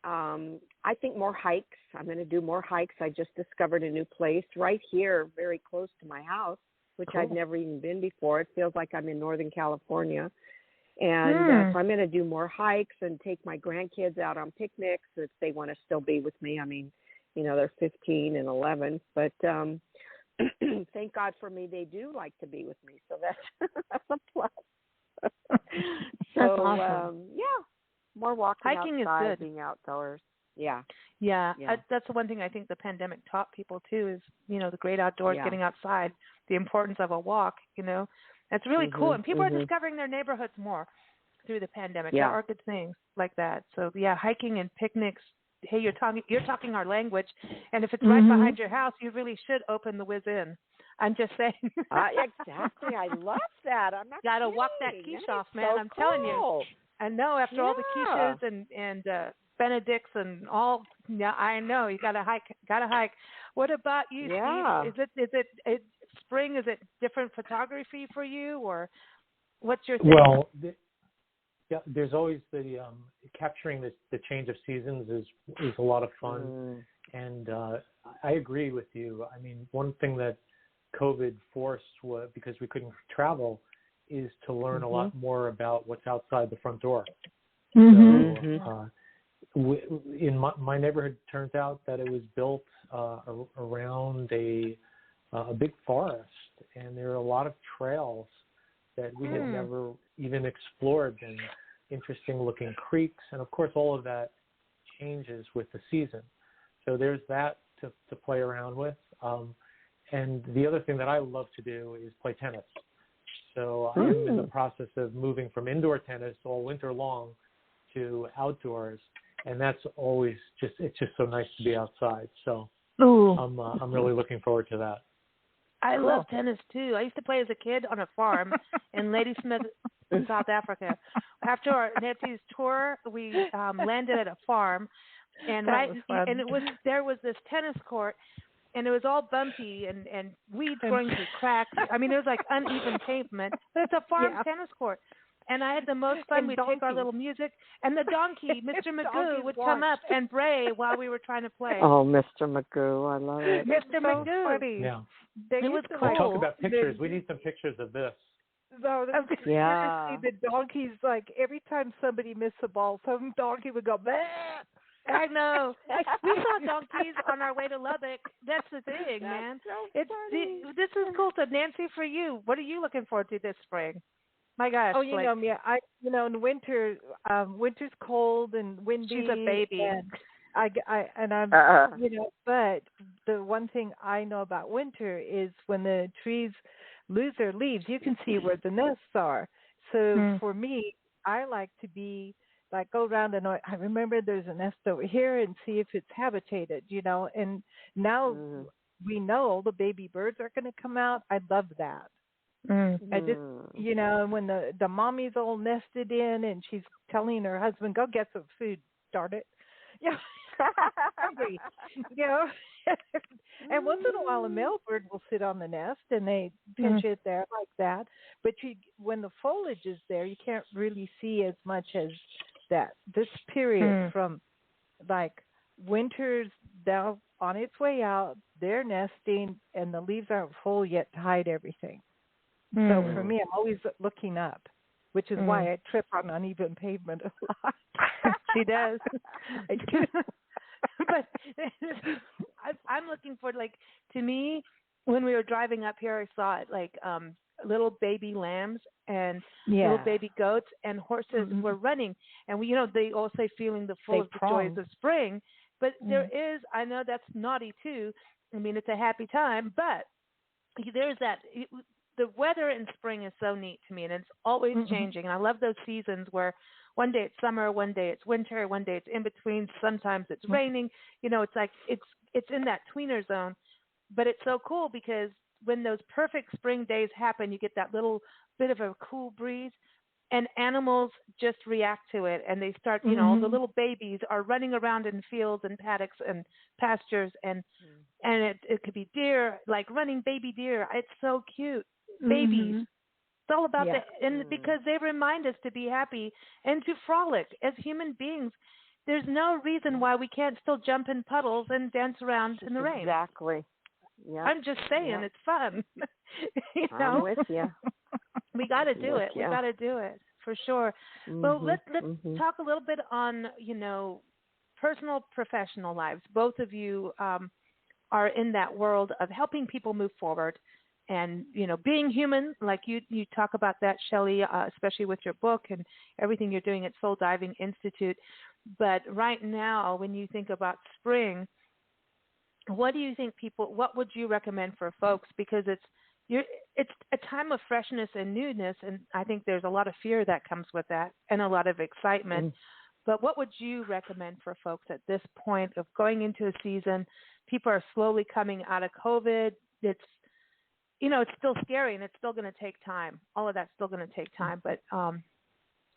I think more hikes. I'm going to do more hikes. I just discovered a new place right here, very close to my house, which I've never even been before. It feels like I'm in Northern California. And so I'm going to do more hikes and take my grandkids out on picnics if they want to still be with me. They're 15 and 11, but thank God for me, they do like to be with me. So that's a plus. That's awesome. More walking hiking outside, is good. being outdoors. Yeah. That's the one thing I think the pandemic taught people too is, the great outdoors, getting outside, the importance of a walk, That's really cool. And people are discovering their neighborhoods more through the pandemic. There are good things like that. So, hiking and picnics. Hey, you're talking our language. And if it's right behind your house, you really should open the whiz-in. I'm just saying. Exactly. I love that. I'm not Got to walk that quiche off, man. I'm telling you. I know after all the quiches and Benedicts and all. Yeah, I know. You got to hike. What about you, Steve? Is it spring? Is it different photography for you, or what's your thing? Well, there's always the capturing the change of seasons is a lot of fun, and I agree with you. One thing that COVID forced was, because we couldn't travel, is to learn a lot more about what's outside the front door. So in my neighborhood, turns out that it was built around a big forest, and there are a lot of trails that we had never even explored, and interesting looking creeks, and of course all of that changes with the season. So there's that to play around with. And the other thing that I love to do is play tennis. So I'm in the process of moving from indoor tennis all winter long to outdoors, and that's always it's just so nice to be outside. So I'm really looking forward to that. I love tennis too. I used to play as a kid on a farm in Ladysmith, in South Africa. After our Nancy's tour, we landed at a farm, and there was this tennis court, and it was all bumpy and weeds growing through cracks. It was like uneven pavement, but it's a farm tennis court. And I had the most fun. We'd take our little music, and the donkey, Mr. Magoo, would come up and bray while we were trying to play. Oh, Mr. Magoo, I love it. Mr. Magoo. Funny. Yeah. It was cool. Talk about pictures. We need some pictures of this. No, yeah. The donkeys, like every time somebody missed the ball, some donkey would go, bah! I know. We saw donkeys on our way to Lubbock. That's the thing, man. So funny. This is cool. So, Nancy, for you, what are you looking forward to this spring? My gosh. Oh, you know me. In winter, winter's cold and windy. She's a baby. And I'm, but the one thing I know about winter is when the trees lose their leaves, you can see where the nests are. So for me, I like to be like go around and I remember there's a nest over here and see if it's habitated, and now we know the baby birds are going to come out. I love that. I just, when the mommy's all nested in and she's telling her husband, go get some food, darn it. Yeah. Hungry. And once in a while a male bird will sit on the nest and they pinch it there like that. But when the foliage is there, you can't really see as much as that. This period from like winter's now on its way out, they're nesting and the leaves aren't full yet to hide everything. So for me, I'm always looking up, which is why I trip on uneven pavement a lot. She does. I do. But I'm looking for, to me, when we were driving up here, I saw it, little baby lambs and little baby goats and horses were running. And, they all say feeling the full of the joys of spring. But there is, I know that's naughty too. I mean, it's a happy time, but there's that. The weather in spring is so neat to me, and it's always changing. And I love those seasons where one day it's summer, one day it's winter, one day it's in between. Sometimes it's raining. It's like it's in that tweener zone. But it's so cool because when those perfect spring days happen, you get that little bit of a cool breeze, and animals just react to it, and they start. The little babies are running around in fields and paddocks and pastures, and it could be deer, like running baby deer. It's so cute. Babies. It's all about and because they remind us to be happy and to frolic as human beings. There's no reason why we can't still jump in puddles and dance around in the rain. Exactly. Yeah. I'm just saying, it's fun. I'm with you. We got to do it. We got to do it for sure. Well, let's talk a little bit on personal, professional lives. Both of you are in that world of helping people move forward. And, being human, like you talk about that, Shelley, especially with your book and everything you're doing at Soul Diving Institute. But right now, when you think about spring, what do you think what would you recommend for folks? Because it's a time of freshness and newness, and I think there's a lot of fear that comes with that and a lot of excitement. But what would you recommend for folks at this point of going into a season? People are slowly coming out of COVID. It's still scary and it's still going to take time. All of that's still going to take time. But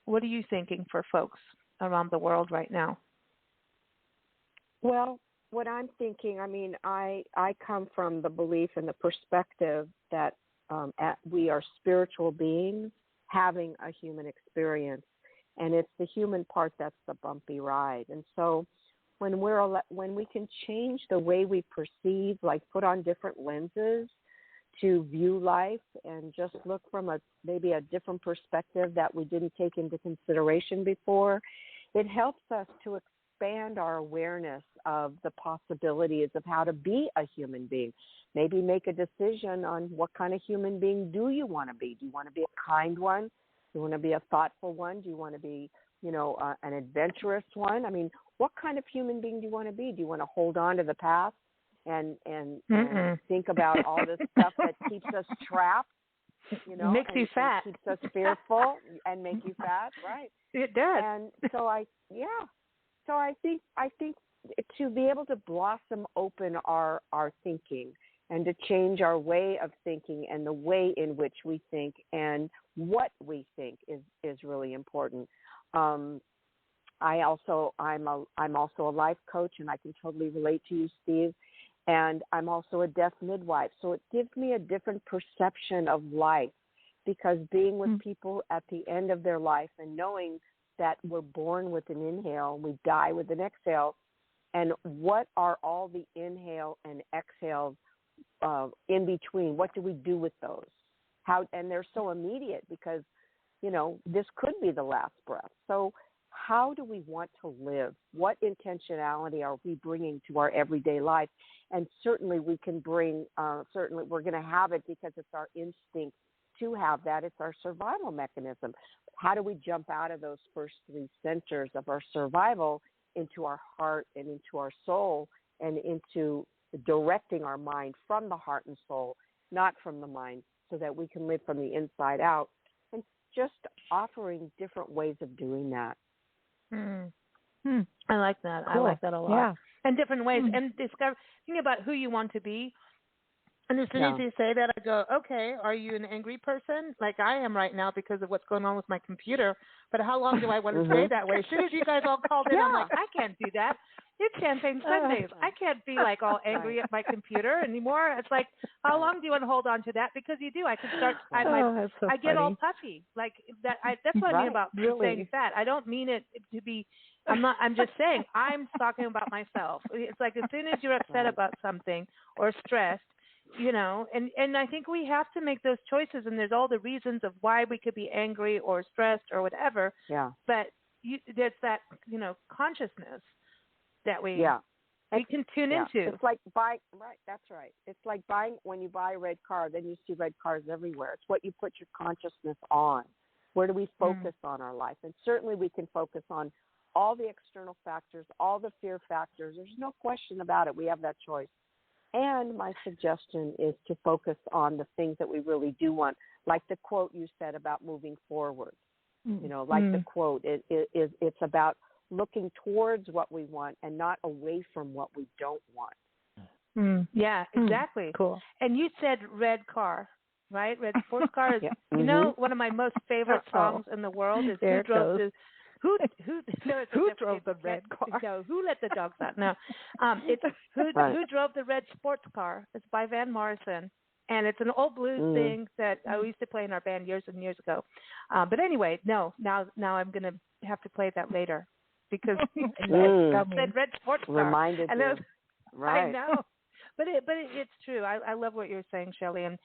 what are you thinking for folks around the world right now? Well, what I'm thinking, I come from the belief and the perspective that we are spiritual beings having a human experience. And it's the human part that's the bumpy ride. And so when we can change the way we perceive, like put on different lenses to view life and just look from maybe a different perspective that we didn't take into consideration before, it helps us to expand our awareness of the possibilities of how to be a human being. Maybe make a decision on what kind of human being do you want to be. Do you want to be a kind one? Do you want to be a thoughtful one? Do you want to be, an adventurous one? What kind of human being do you want to be? Do you want to hold on to the past and think about all this stuff that keeps us trapped, makes you fat, keeps us fearful and make you fat, right? It does. And so I think to be able to blossom open our thinking and to change our way of thinking and the way in which we think and what we think is really important. I'm also a life coach, and I can totally relate to you, Steve. And I'm also a deaf midwife. So it gives me a different perception of life because being with people at the end of their life and knowing that we're born with an inhale, we die with an exhale, and what are all the inhale and exhales in between? What do we do with those? And they're so immediate because, this could be the last breath. So how do we want to live? What intentionality are we bringing to our everyday life? And certainly we can bring, certainly we're going to have it because it's our instinct to have that. It's our survival mechanism. How do we jump out of those first three centers of our survival into our heart and into our soul and into directing our mind from the heart and soul, not from the mind, so that we can live from the inside out, and just offering different ways of doing that. I like that. Cool. I like that a lot. Yeah. And different ways. And think about who you want to be. And as soon as you say that, I go, okay, are you an angry person? Like I am right now because of what's going on with my computer. But how long do I want to stay that way? As soon as you guys all called in, I'm like, I can't do that. It's Champagne Sundays. I can't be like all angry at my computer anymore. It's like, how long do you want to hold on to that? Because you do. I can start. I get all puffy like that. That's what I mean about saying fat. I don't mean it to be. I'm just saying. I'm talking about myself. It's like as soon as you're upset about something or stressed, and I think we have to make those choices. And there's all the reasons of why we could be angry or stressed or whatever. Yeah. But there's that consciousness that we can tune into. It's like buying, right, that's right. It's like buying, when you buy a red car, then you see red cars everywhere. It's what you put your consciousness on. Where do we focus on our life? And certainly we can focus on all the external factors, all the fear factors. There's no question about it. We have that choice. And my suggestion is to focus on the things that we really do want, like the quote you said about moving forward. The quote, it's about looking towards what we want and not away from what we don't want. Yeah, exactly. Cool. And you said red car, right? Red sports car is, one of my most favorite songs in the world is Who drove the red car? No, who let the dogs out? No, it's who drove the red sports car. It's by Van Morrison, and it's an old blues thing that I used to play in our band years and years ago. But anyway, now I'm gonna have to play that later because it said red sports car. Reminded you. Right. I know. But it's true. I love what you're saying, Shelley. And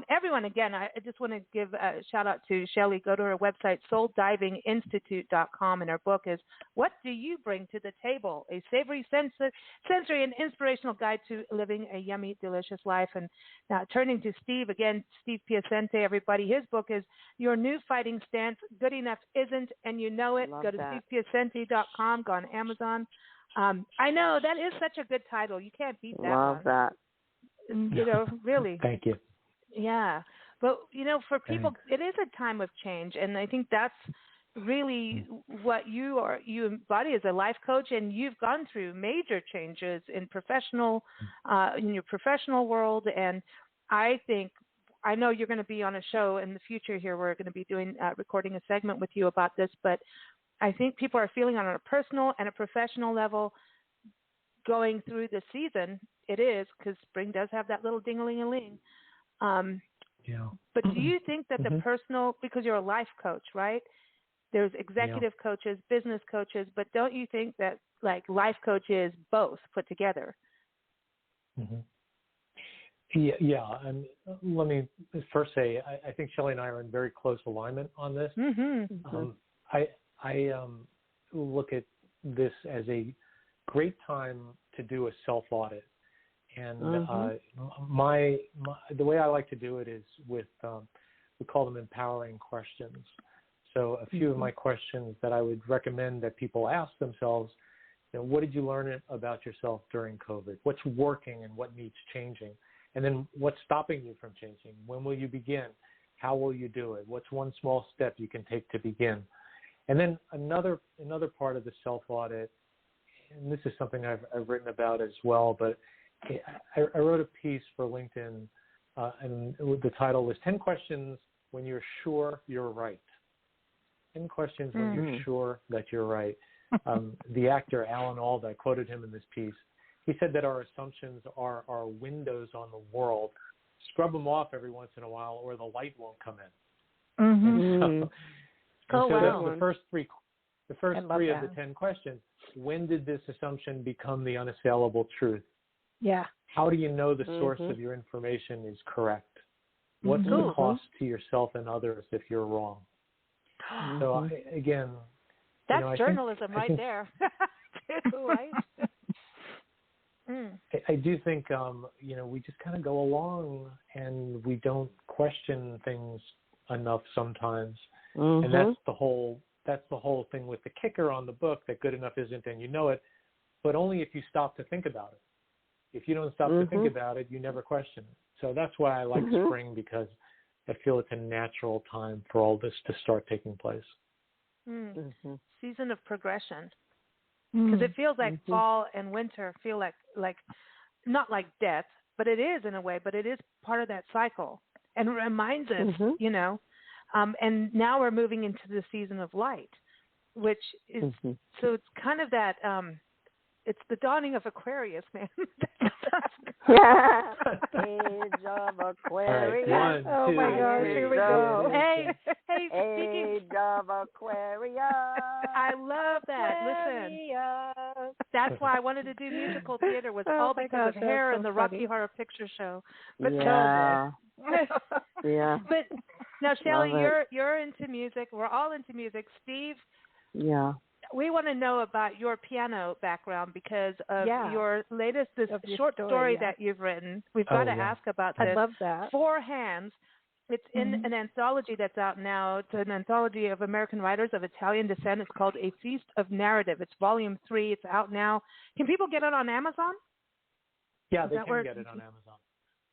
everyone, again, I just want to give a shout out to Shelley. Go to her website, souldivinginstitute.com, and her book is What Do You Bring to the Table? A savory, sensory, and inspirational guide to living a yummy, delicious life. And now turning to Steve, again, Steve-Piacente, everybody. His book is Your New Fighting Stance, Good Enough Isn't, and You Know It. Go to Steve-Piacente.com. Go on Amazon. I know that is such a good title. You can't beat that. Love that. Really. Thank you. Yeah. But, for people, it is a time of change. And I think that's really what you embody as a life coach. And you've gone through major changes in your professional world. And I know you're going to be on a show in the future here. We're going to be recording a segment with you about this, but I think people are feeling on a personal and a professional level going through the season. It is, because spring does have that little ding-a-ling-a-ling. But do you think that the personal, because you're a life coach, right? There's executive coaches, business coaches, but don't you think that like life coaches both put together? Yeah. And let me first say, I think Shelley and I are in very close alignment on this. I look at this as a great time to do a self-audit. And the way I like to do it is with, we call them empowering questions. So a few of my questions that I would recommend that people ask themselves, what did you learn about yourself during COVID? What's working and what needs changing? And then what's stopping you from changing? When will you begin? How will you do it? What's one small step you can take to begin? And then another part of the self-audit, and this is something I've written about as well, but I wrote a piece for LinkedIn, and the title was 10 Questions When You're Sure You're Right. 10 Questions When You're Sure That You're Right. The actor Alan Alda, I quoted him in this piece. He said that our assumptions are our windows on the world. Scrub them off every once in a while or the light won't come in. And so wow. the first three of the 10 questions, when did this assumption become the unassailable truth? Yeah. How do you know the source of your information is correct? What's the cost to yourself and others if you're wrong? So again, that's journalism right there. Right? I do think we just kind of go along and we don't question things enough sometimes, and that's the whole thing with the kicker on the book, that good enough isn't, and you know it, but only if you stop to think about it. If you don't stop to think about it, you never question it. So that's why I like spring, because I feel it's a natural time for all this to start taking place. Season of progression, because it feels like fall and winter feel like not like death, but it is in a way, but it is part of that cycle, and it reminds us, and now we're moving into the season of light, which is so it's kind of that it's the dawning of Aquarius, man. Age of Aquarius. Right, oh my gosh, here we go. Hey, Age of Aquarius. I love that. Listen, that's why I wanted to do musical theater, was all because of Hair and the Rocky Horror Picture Show. But yeah. But now, Shelley, you're into music. We're all into music. Steve. Yeah. We want to know about your piano background because of your latest, this short story that you've written. We've got to ask about this. I love that. 4 Hands. It's in an anthology that's out now. It's an anthology of American writers of Italian descent. It's called A Feast of Narrative. It's volume 3. It's out now. Can people get it on Amazon? Yeah, they can get it on Amazon.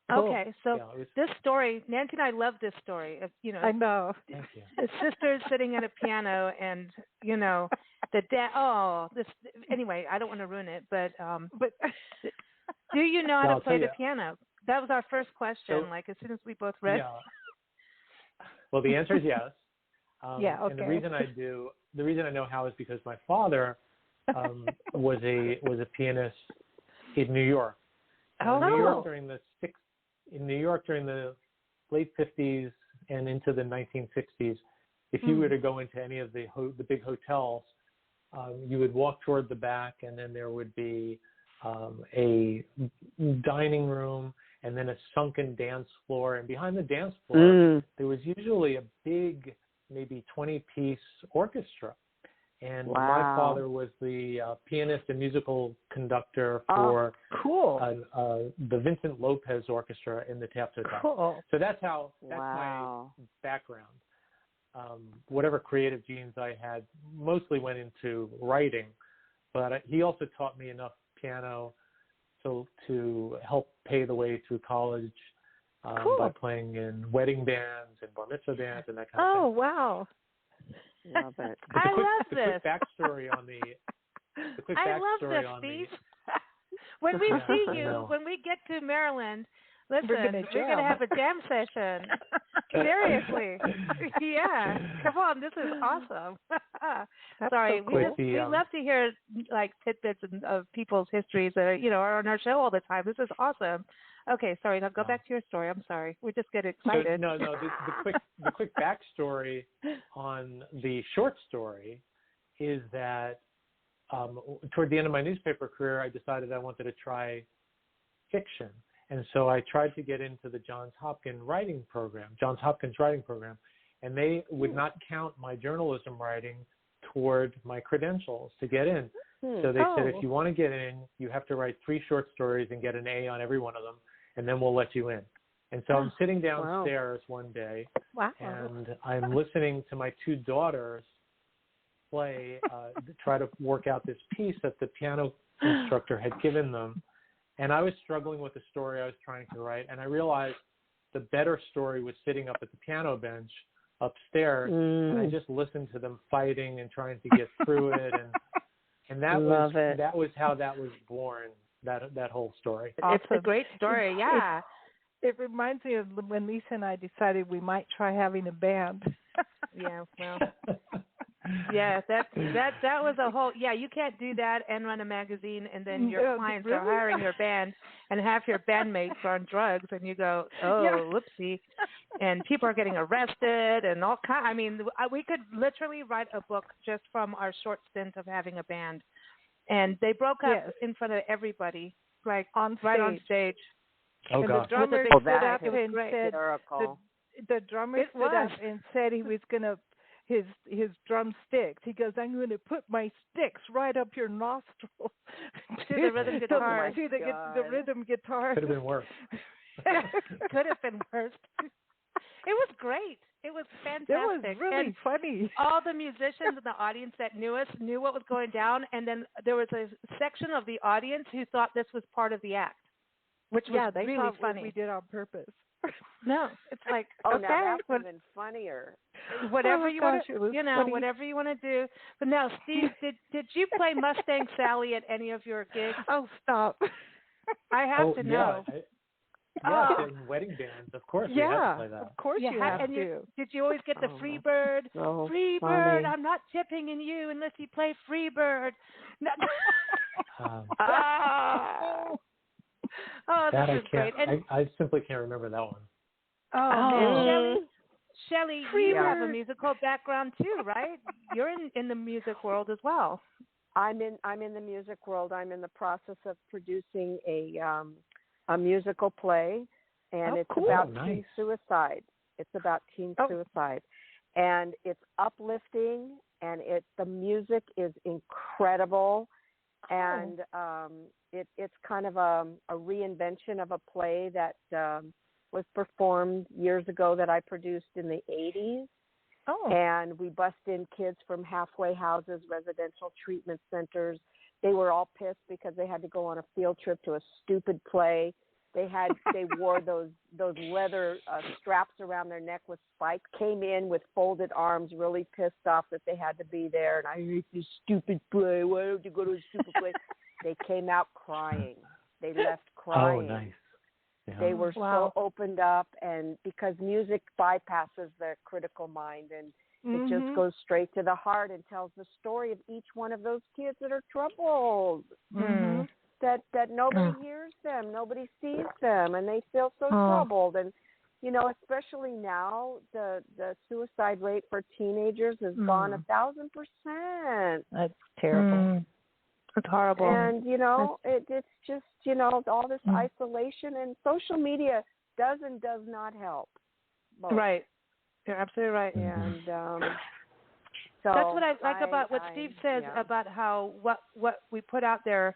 Cool. Okay, so this story, Nancy and I love this story. I know. The sisters sitting at a piano, and the dad. Anyway, I don't want to ruin it, but do you know how to play the piano? That was our first question. So, as soon as we both read. Yeah. Well, the answer is yes. Okay. And the reason I know how is because my father was a pianist in New York. In New York during the late 50s and into the 1960s, if you were to go into any of the big hotels, you would walk toward the back, and then there would be a dining room and then a sunken dance floor. And behind the dance floor, there was usually a big, maybe 20-piece orchestra. And my father was the pianist and musical conductor for the Vincent Lopez Orchestra in the Taft Hotel. Cool. So that's my background. Whatever creative genes I had mostly went into writing, but he also taught me enough piano to help pay the way through college by playing in wedding bands and bar mitzvah bands and that kind of thing. Oh, wow. Love it. I love this. Quick backstory on the. I love this, Steve. When we see you, when we get to Maryland, listen, we're going to have a jam session. Seriously. Yeah. Come on, this is awesome. Sorry, we love to hear tidbits of people's histories that are on our show all the time. This is awesome. Okay, sorry. Now go back to your story. I'm sorry. We just get excited. So, the quick backstory on the short story is that toward the end of my newspaper career, I decided I wanted to try fiction, and so I tried to get into the Johns Hopkins writing program, and they would not count my journalism writing toward my credentials to get in. So they said, if you want to get in, you have to write 3 short stories and get an A on every one of them, and then we'll let you in. And so I'm sitting downstairs one day, and I'm listening to my 2 daughters play, try to work out this piece that the piano instructor had given them. And I was struggling with the story I was trying to write, and I realized the better story was sitting up at the piano bench upstairs, and I just listened to them fighting and trying to get through it, and that was how that was born. That whole story. Awesome. It's a great story, yeah. It reminds me of when Lisa and I decided we might try having a band. Yeah, well. Yeah, that was a whole. Yeah, you can't do that and run a magazine, and then your clients are hiring your band, and half your bandmates are on drugs, and you go, whoopsie. and people are getting arrested and all kind. I mean, we could literally write a book just from our short stint of having a band. And they broke up in front of everybody, like right on stage. Oh, and God. the drummer Oh, stood that up is and said, the drummer It stood up was. and said he was going to, his drumsticks. He goes, I'm going to put my sticks right up your nostril. To the rhythm guitar. To the rhythm guitar. Could have been worse. Could have been worse. It was great. It was fantastic. It was really funny. All the musicians in the audience that knew us knew what was going down, and then there was a section of the audience who thought this was part of the act, which was they really thought funny. we did on purpose. No, it's like now okay, that's even funnier. whatever you want to, funny. whatever you want to do. But now, Steve, did you play Mustang Sally at any of your gigs? Oh, stop! I have to know. In wedding bands, of course we have to play that. Of course you have to. Did you always get the free bird? So free funny. bird, I'm not tipping in you unless you play free bird. No. Oh, that this is great. And, I simply can't remember that one. and Shelley, Free you have a bird. musical background too, right? You're in the music world as well. I'm in the music world. I'm in the process of producing a musical play, and it's cool. about Nice. teen suicide. It's about teen suicide, and it's uplifting, and the music is incredible, and it's kind of a reinvention of a play that was performed years ago that I produced in the 80s. Oh. And we bust in kids from halfway houses, residential treatment centers. They were all pissed because they had to go on a field trip to a stupid play. They wore those leather straps around their neck with spikes, came in with folded arms, really pissed off that they had to be there. And I hate this stupid play. Why don't you go to a stupid play? They came out crying. They left crying. Oh, nice. Yeah. They were so opened up, and because music bypasses their critical mind, and it just goes straight to the heart and tells the story of each one of those kids that are troubled. Mm-hmm. That nobody hears them, nobody sees them, and they feel so troubled. And especially now, the suicide rate for teenagers has gone 1,000%. That's terrible. It's horrible. And it's just all this isolation, and social media does not help. Both. Right. You're absolutely right. And so that's what I like about what Steve says about how what we put out there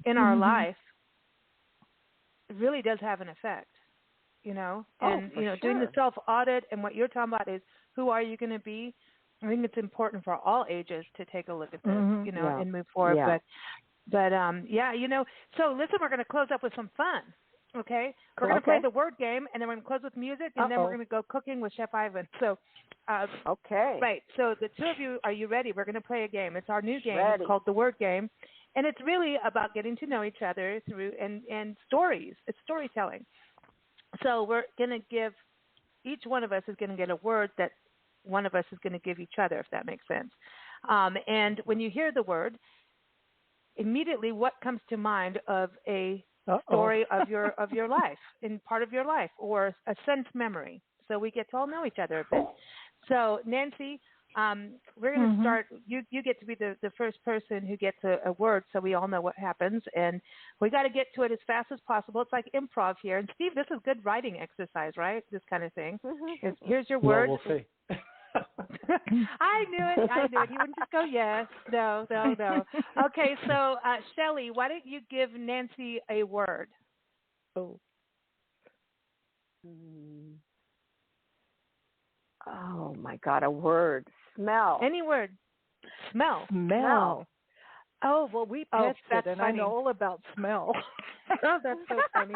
in our life really does have an effect, and doing the self-audit, and what you're talking about is who are you going to be. I think it's important for all ages to take a look at this, and move forward. Yeah. But so listen, we're going to close up with some fun. Okay, we're going to play the word game, and then we're going to close with music, and then we're going to go cooking with Chef Ivan. So, okay, right. So the two of you, are you ready? We're going to play a game. It's our new game. Ready. It's called the Word Game, and it's really about getting to know each other through and stories. It's storytelling. So we're going to give each one of us is going to get a word that one of us is going to give each other, if that makes sense. And when you hear the word, immediately what comes to mind of a story of your life, in part of your life, or a sense memory. So we get to all know each other a bit. So Nancy, we're going to start. You get to be the first person who gets a word, so we all know what happens, and we got to get to it as fast as possible. It's like improv here. And Steve, this is good writing exercise, right? This kind of thing. Here's your word. Well, we'll see. I knew it. You wouldn't just go yes. No. Okay, so Shelley, why don't you give Nancy a word? Oh my God, a word. Smell. Any word. Smell. Oh, well, we pitched that's it, and funny. I know all about smell. Oh, that's so funny.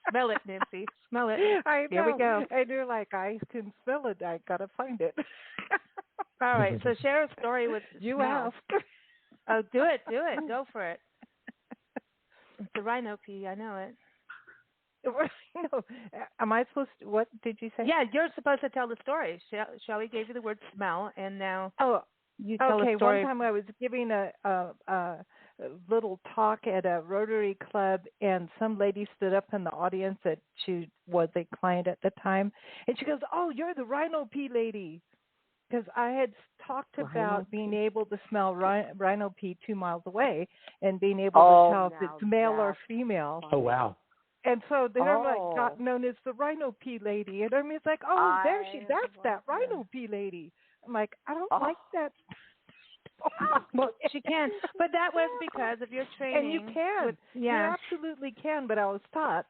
Smell it, Nancy. Smell it. I know. Here we go. And you're like, I can smell it. I got to find it. All right, so share a story with You smell. asked. Oh, do it. Go for it. It's the rhino pee. I know it. No. Am I supposed to, what did you say? Yeah, you're supposed to tell the story. Shelley gave you the word smell, and now you tell okay. the story. One time I was giving a little talk at a Rotary Club, and some lady stood up in the audience that she was a client at the time, and she goes, "Oh, you're the Rhino Pea lady," because I had talked about being able to smell rhino pea 2 miles away and being able to tell if it's male or female. Oh, wow. And so they're got known as the Rhino Pea lady, and I'm just like, "Oh, that's that Rhino Pea lady." I'm like, I don't like that. Well, she can, but that was because of your training. And you can. You absolutely can, but I was taught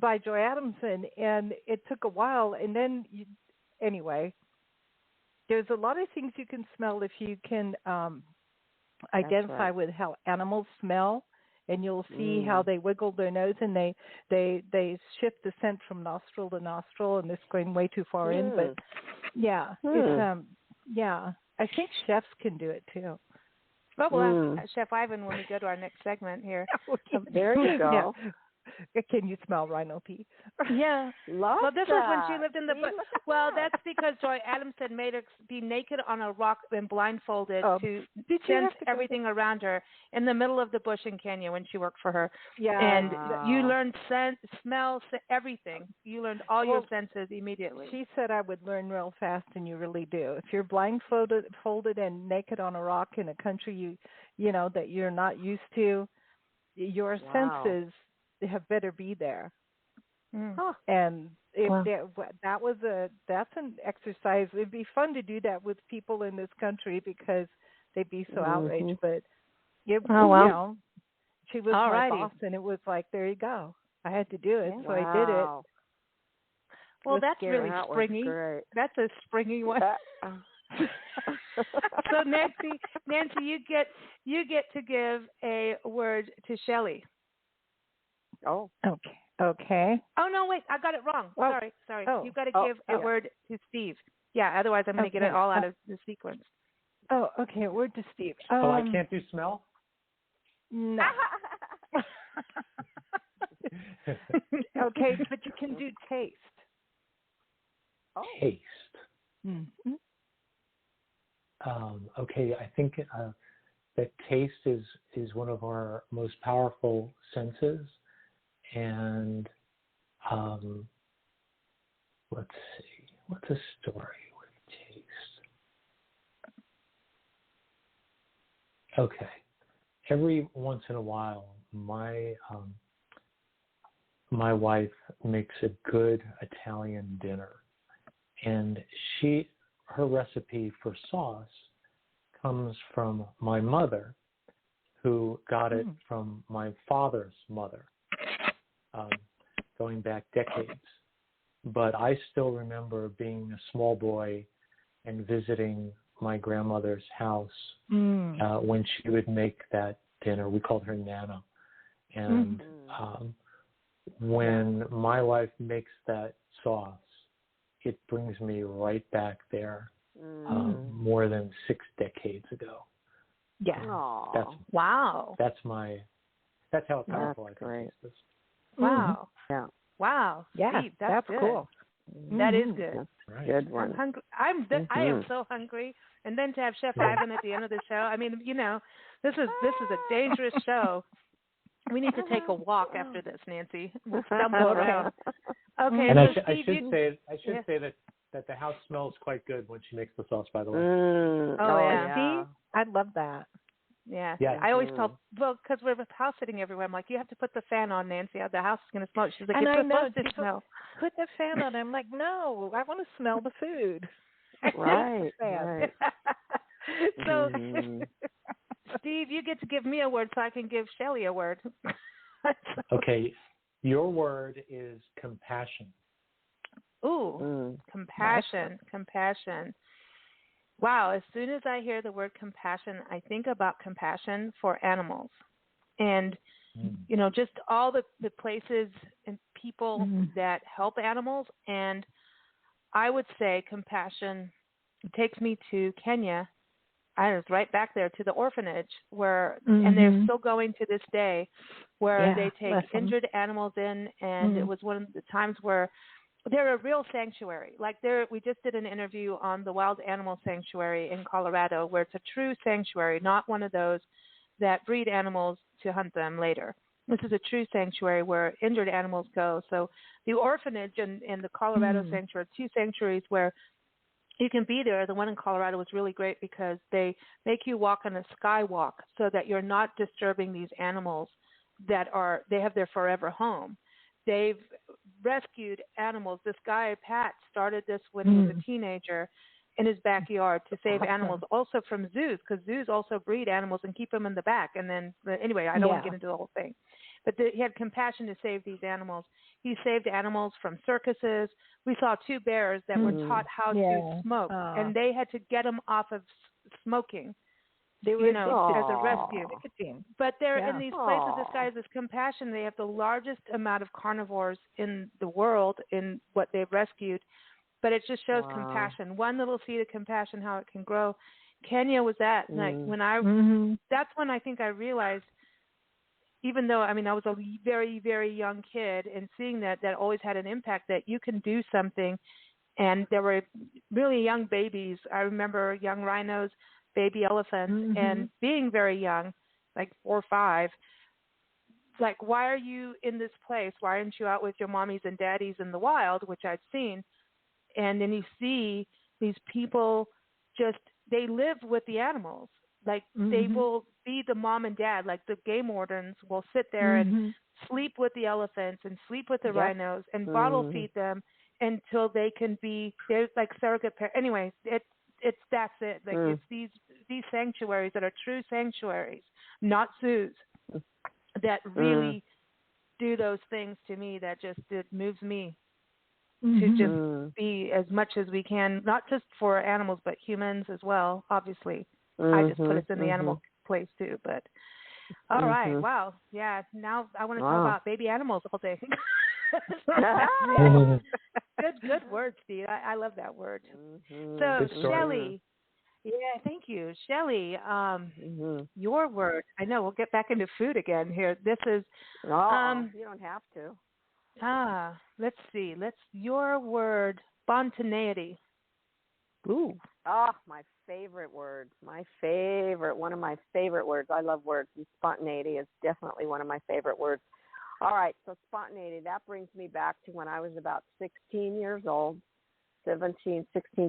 by Joy Adamson, and it took a while. And then, anyway, there's a lot of things you can smell if you can identify with how animals smell, and you'll see how they wiggle their nose, and they shift the scent from nostril to nostril, and this is going way too far in, but it's I think chefs can do it too. Well, we'll ask Chef Ivan when we go to our next segment here. There you go. Yeah. Can you smell rhino pea? Yeah. Well, this was when she lived in the bush. Well, that's because Joy Adamson made her be naked on a rock and blindfolded to sense everything around her in the middle of the bush in Kenya when she worked for her. Yeah. And you learned scent, smell, everything. You learned all your senses immediately. She said I would learn real fast, and you really do. If you're blindfolded and naked on a rock in a country you know that you're not used to, your senses have better be there. And that's an exercise. It'd be fun to do that with people in this country because they'd be so outraged. But you know, she was my boss, and it was like, there you go. I had to do it, so I did it. Well, that's really springy. That's a springy one. So Nancy, you get to give a word to Shelley. Oh. Okay. Oh, no, wait. I got it wrong. Sorry. Oh. You've got to give a word to Steve. Yeah, otherwise I'm going to get it all out of the sequence. Oh, okay. A word to Steve. I can't do smell? No. Okay, but you can do taste. Taste. Mm-hmm. Okay, I think that taste is one of our most powerful senses. And let's see, what's a story with taste? Okay, every once in a while, my wife makes a good Italian dinner, and her recipe for sauce comes from my mother, who got it from my father's mother. Going back decades. But I still remember being a small boy and visiting my grandmother's house when she would make that dinner. We called her Nana. And when my wife makes that sauce, it brings me right back there more than 6 decades ago. Yeah. That's how powerful I think it is. Wow. Yeah. Wow. Yeah, Steve, that's good. Cool. That is good. That's right. Good one. I'm hungry. I am so hungry. And then to have Chef Ivan at the end of the show. I mean, you know, this is a dangerous show. We need to take a walk after this, Nancy. We'll stumble around. Okay. And so I should say that the house smells quite good when she makes the sauce, by the way. Yeah. See? I love that. Yeah. I always tell, because we're house sitting everywhere, I'm like, you have to put the fan on, Nancy. The house is going to smell. She's like, it's supposed to smell. Put the fan on. I'm like, no, I want to smell the food. Right. So, Steve, you get to give me a word so I can give Shelley a word. Okay. Your word is compassion. Ooh, compassion. Wow, as soon as I hear the word compassion, I think about compassion for animals. And, you know, just all the places and people that help animals. And I would say compassion takes me to Kenya. I was right back there to the orphanage where, and they're still going to this day, where they take injured animals in. And it was one of the times where they're a real sanctuary. Like we just did an interview on the Wild Animal Sanctuary in Colorado, where it's a true sanctuary, not one of those that breed animals to hunt them later. This is a true sanctuary where injured animals go. So the orphanage and the Colorado sanctuary, 2 sanctuaries where you can be there. The one in Colorado was really great because they make you walk on a skywalk so that you're not disturbing these animals they have their forever home. They've rescued animals. This guy, Pat, started this when he was a teenager in his backyard to save animals also from zoos, because zoos also breed animals and keep them in the back. And then, anyway, I don't want to get into the whole thing. But he had compassion to save these animals. He saved animals from circuses. We saw 2 bears that were taught how to smoke, and they had to get them off of smoking. They were, as a rescue. But they're in these places. This guy has this compassion. They have the largest amount of carnivores in the world in what they've rescued. But it just shows compassion. One little seed of compassion, how it can grow. Kenya was that. Like when that's when I think I realized, even though, I was a very, very young kid, and seeing that always had an impact, that you can do something. And there were really young babies. I remember young rhinos, baby elephants, and being very young, like 4 or 5, like, why are you in this place? Why aren't you out with your mommies and daddies in the wild, which I'd seen? And then you see these people they live with the animals. Like, they will be the mom and dad. Like, the game wardens will sit there and sleep with the elephants and sleep with the rhinos and bottle feed them until they can be, they're like surrogate parents. Anyway, that's it. Like, it's these sanctuaries that are true sanctuaries, not zoos, that really do those things to me that just, it moves me to just be as much as we can, not just for animals, but humans as well, obviously. I just put us in the animal place too, but all right. Wow. Yeah. Now I want to talk about baby animals all day. Good word, Steve. I love that word. So Shelley, thank you. Shelley, your word. I know we'll get back into food again here. This is you don't have to. Let's see. Your word, spontaneity. Ooh. Oh, my favorite word. One of my favorite words. I love words, and spontaneity is definitely one of my favorite words. All right, so spontaneity, that brings me back to when I was about 16 years old, 16,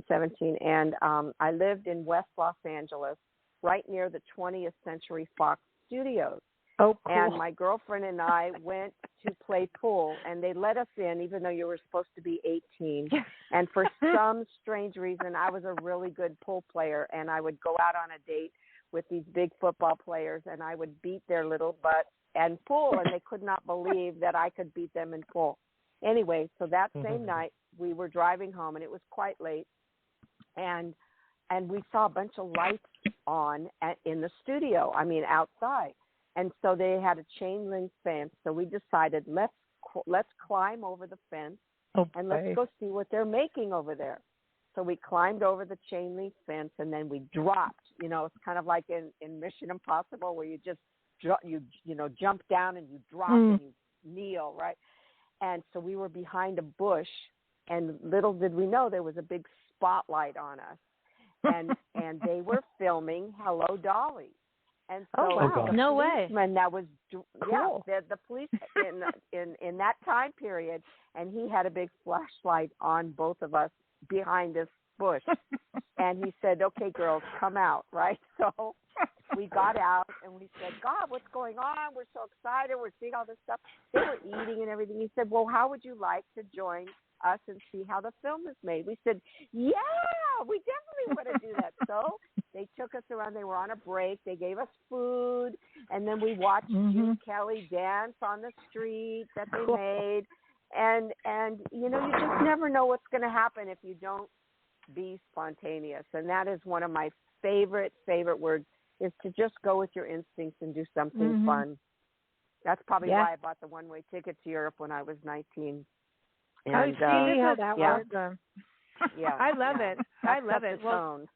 17, and I lived in West Los Angeles, right near the 20th Century Fox Studios. Oh, cool. And my girlfriend and I went to play pool, and they let us in even though you were supposed to be 18. And for some strange reason, I was a really good pool player, and I would go out on a date with these big football players, and I would beat their little butts and pool, and they could not believe that I could beat them in pool. Anyway, so that same night, we were driving home, and it was quite late, and we saw a bunch of lights on in the studio, outside. And so they had a chain link fence. So we decided, let's climb over the fence and let's go see what they're making over there. So we climbed over the chain link fence, and then we dropped. It's kind of like in Mission Impossible, where you just jump down and you drop and you kneel, right? And so we were behind a bush, and little did we know there was a big spotlight on us, and they were filming Hello, Dolly. And so no way. That was cool. The police in that time period, and he had a big flashlight on both of us behind this bush, and he said, "Okay, girls, come out." Right? So we got out, and we said, "God, what's going on? We're so excited. We're seeing all this stuff." They were eating and everything. He said, "Well, how would you like to join us and see how the film is made?" We said, "Yeah, we definitely want to do that." So they took us around. They were on a break. They gave us food, and then we watched Gene Kelly dance on the street that they made. And you just never know what's going to happen if you don't be spontaneous. And that is one of my favorite words, is to just go with your instincts and do something fun. That's probably why I bought the one-way ticket to Europe when I was 19. And, see how that works. I love it. I love it. Well,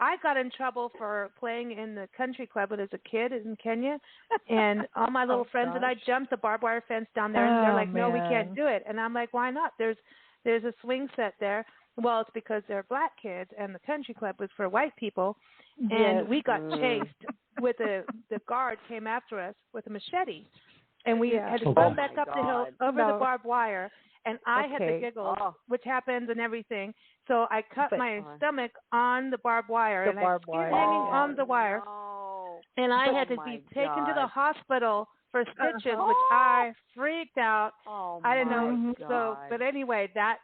I got in trouble for playing in the country club as a kid in Kenya, and all my little friends and I jumped the barbed wire fence down there, and they're like, "No, we can't do it." And I'm like, "Why not? There's a swing set there." Well, it's because they're black kids, and the country club was for white people, and we got chased with the guard came after us with a machete, and we had to Oh, run my back up the God. hill over the barbed wire, and I had the Okay. giggles, Oh. which happens and everything. So I cut But- my stomach on the barbed wire, The and barbed I wire. was hanging Oh, on the wire, No. and I had to Oh, be my taken to the God. hospital for stitches, Uh-huh. which I freaked out. Oh, I didn't my know. God. So, but anyway, that's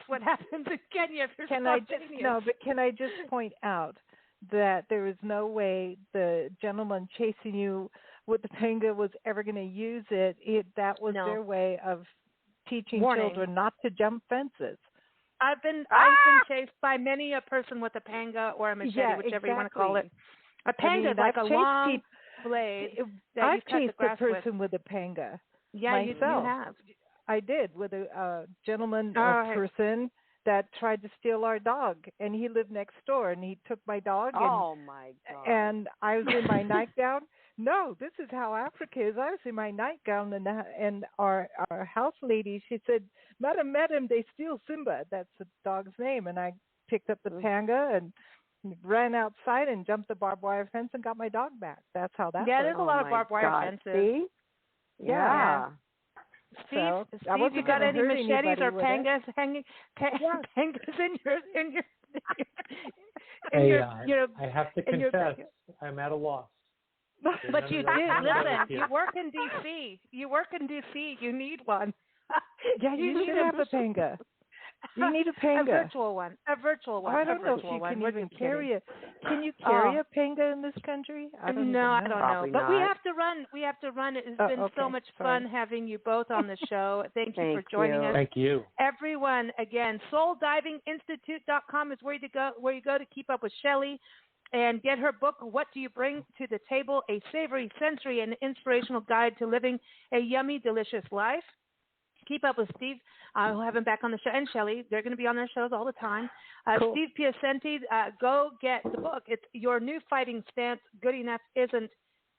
what happens in Kenya. If you're Can I spontaneous. can I just point out that there is no way the gentleman chasing you with the panga was ever going to use it. That was No. their way of teaching Warning. children not to jump fences. I've been chased by many a person with a panga or a machete, Yeah, whichever you want to call it. exactly. A panga is like I've a chased long blade that I've you cut the chased a grass with. person with a panga. Yeah, you myself. have. I did with a gentleman, Oh, hey. person that tried to steal our dog, and he lived next door, and he took my dog, Oh, my God. and I was in my nightgown. No, this is how Africa is. I was in my nightgown, and our house lady, she said, "Madam, they steal Simba." That's the dog's name, and I picked up the panga and ran outside and jumped the barbed wire fence and got my dog back. That's how that Yeah, works. there's a lot of my barbed wire God. fences. See? Yeah. Steve, So, I Steve, wasn't you got gonna any hurt machetes anybody or with it. pangas hanging? Pangas in your Hey, your I have to in your confess, backyard. I'm at a loss. But you None of did. those Listen, here. you work in D.C. You need one. Yeah, you need should have a panga. You need a A panga. virtual one. A virtual one. I don't a know if virtual you one. can We're even just carry kidding. a. Can you carry Oh. a panga in this country? I don't No, I even know. don't Probably know. But we not. have to run. We have to run. It has Oh, been so okay. much Sorry. fun having you both on the show. Thank you for Thank joining you. us. Thank you. Everyone, again, souldivinginstitute.com is where you go to keep up with Shelley and get her book, What Do You Bring to the Table? A Savory, Sensory, and Inspirational Guide to Living a Yummy, Delicious Life. Keep up with Steve. We'll have him back on the show. And Shelley, they're going to be on their shows all the time. Cool. Steve-Piacente, go get the book. It's Your New Fighting Stance, Good Enough Isn't,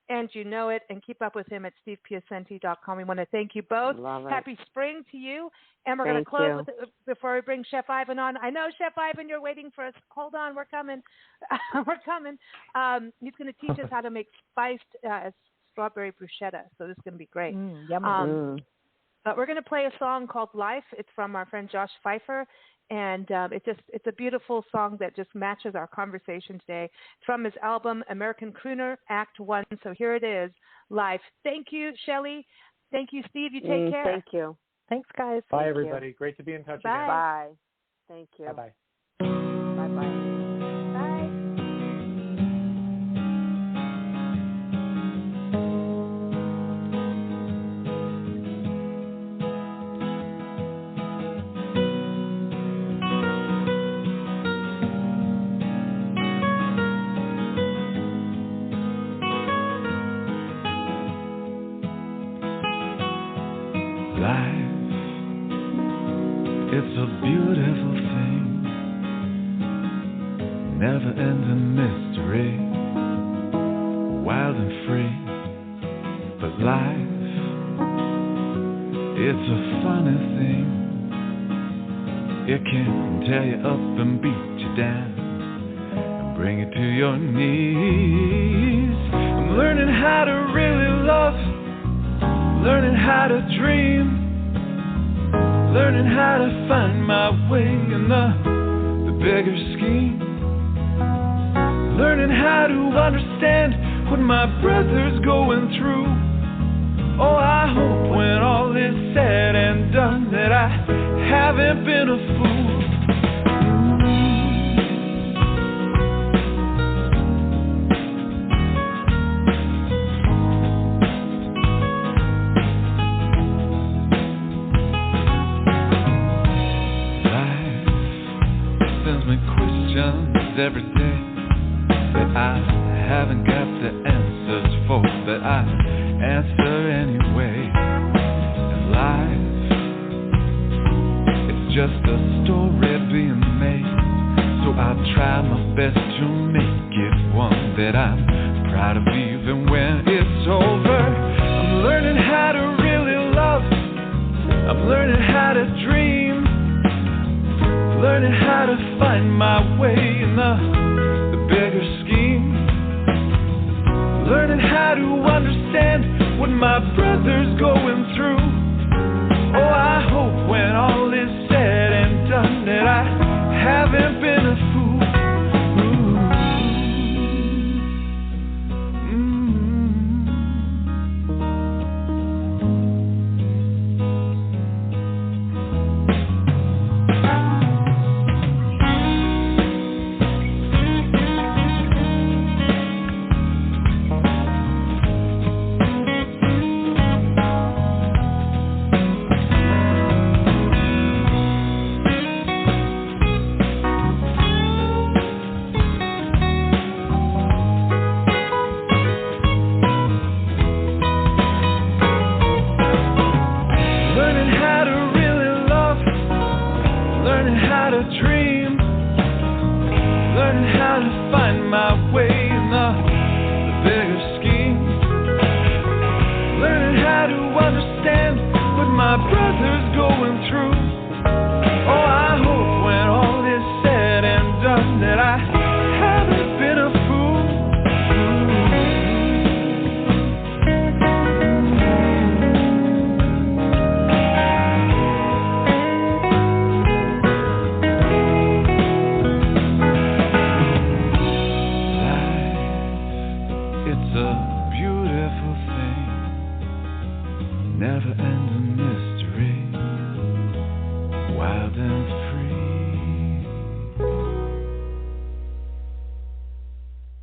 and You Know It. And keep up with him at Steve-Piacente.com. We want to thank you both. Love it. Happy spring to you. And we're going to Thank close you. with before we bring Chef Ivan on. I know, Chef Ivan, you're waiting for us. Hold on, we're coming. We're coming. He's going to teach us how to make spiced strawberry bruschetta. So this is going to be great. Yummy. But we're going to play a song called Life. It's from our friend Josh Pfeiffer. And it's a beautiful song that just matches our conversation today. It's from his album American Crooner Act 1. So here it is, Life. Thank you, Shelley. Thank you, Steve. You take care. Thank you. Thanks, guys. Bye, Thank everybody. Great to be in touch Bye. again. Bye. Thank you. Bye-bye. Bye-bye. Bye. Life, it's a beautiful thing, never-ending mystery, wild and free. But life, it's a funny thing. It can tear you up and beat you down and bring you to your knees. I'm learning how to really love, learning how to dream, learning how to find my way in the bigger scheme, learning how to understand what my brother's going through. Oh, I hope when all is said and done that I haven't been a fool. Every day that I haven't got the answers for, that I answer anyway. And life, it's just a story being made, so I'll try my best to make it one that I'm proud of even when it's over. I'm learning how to really love, I'm learning how to dream, learning how to find my way in the bigger scheme, learning how to understand what my brother's going through. Oh, I hope when all is said and done that I haven't been a fool.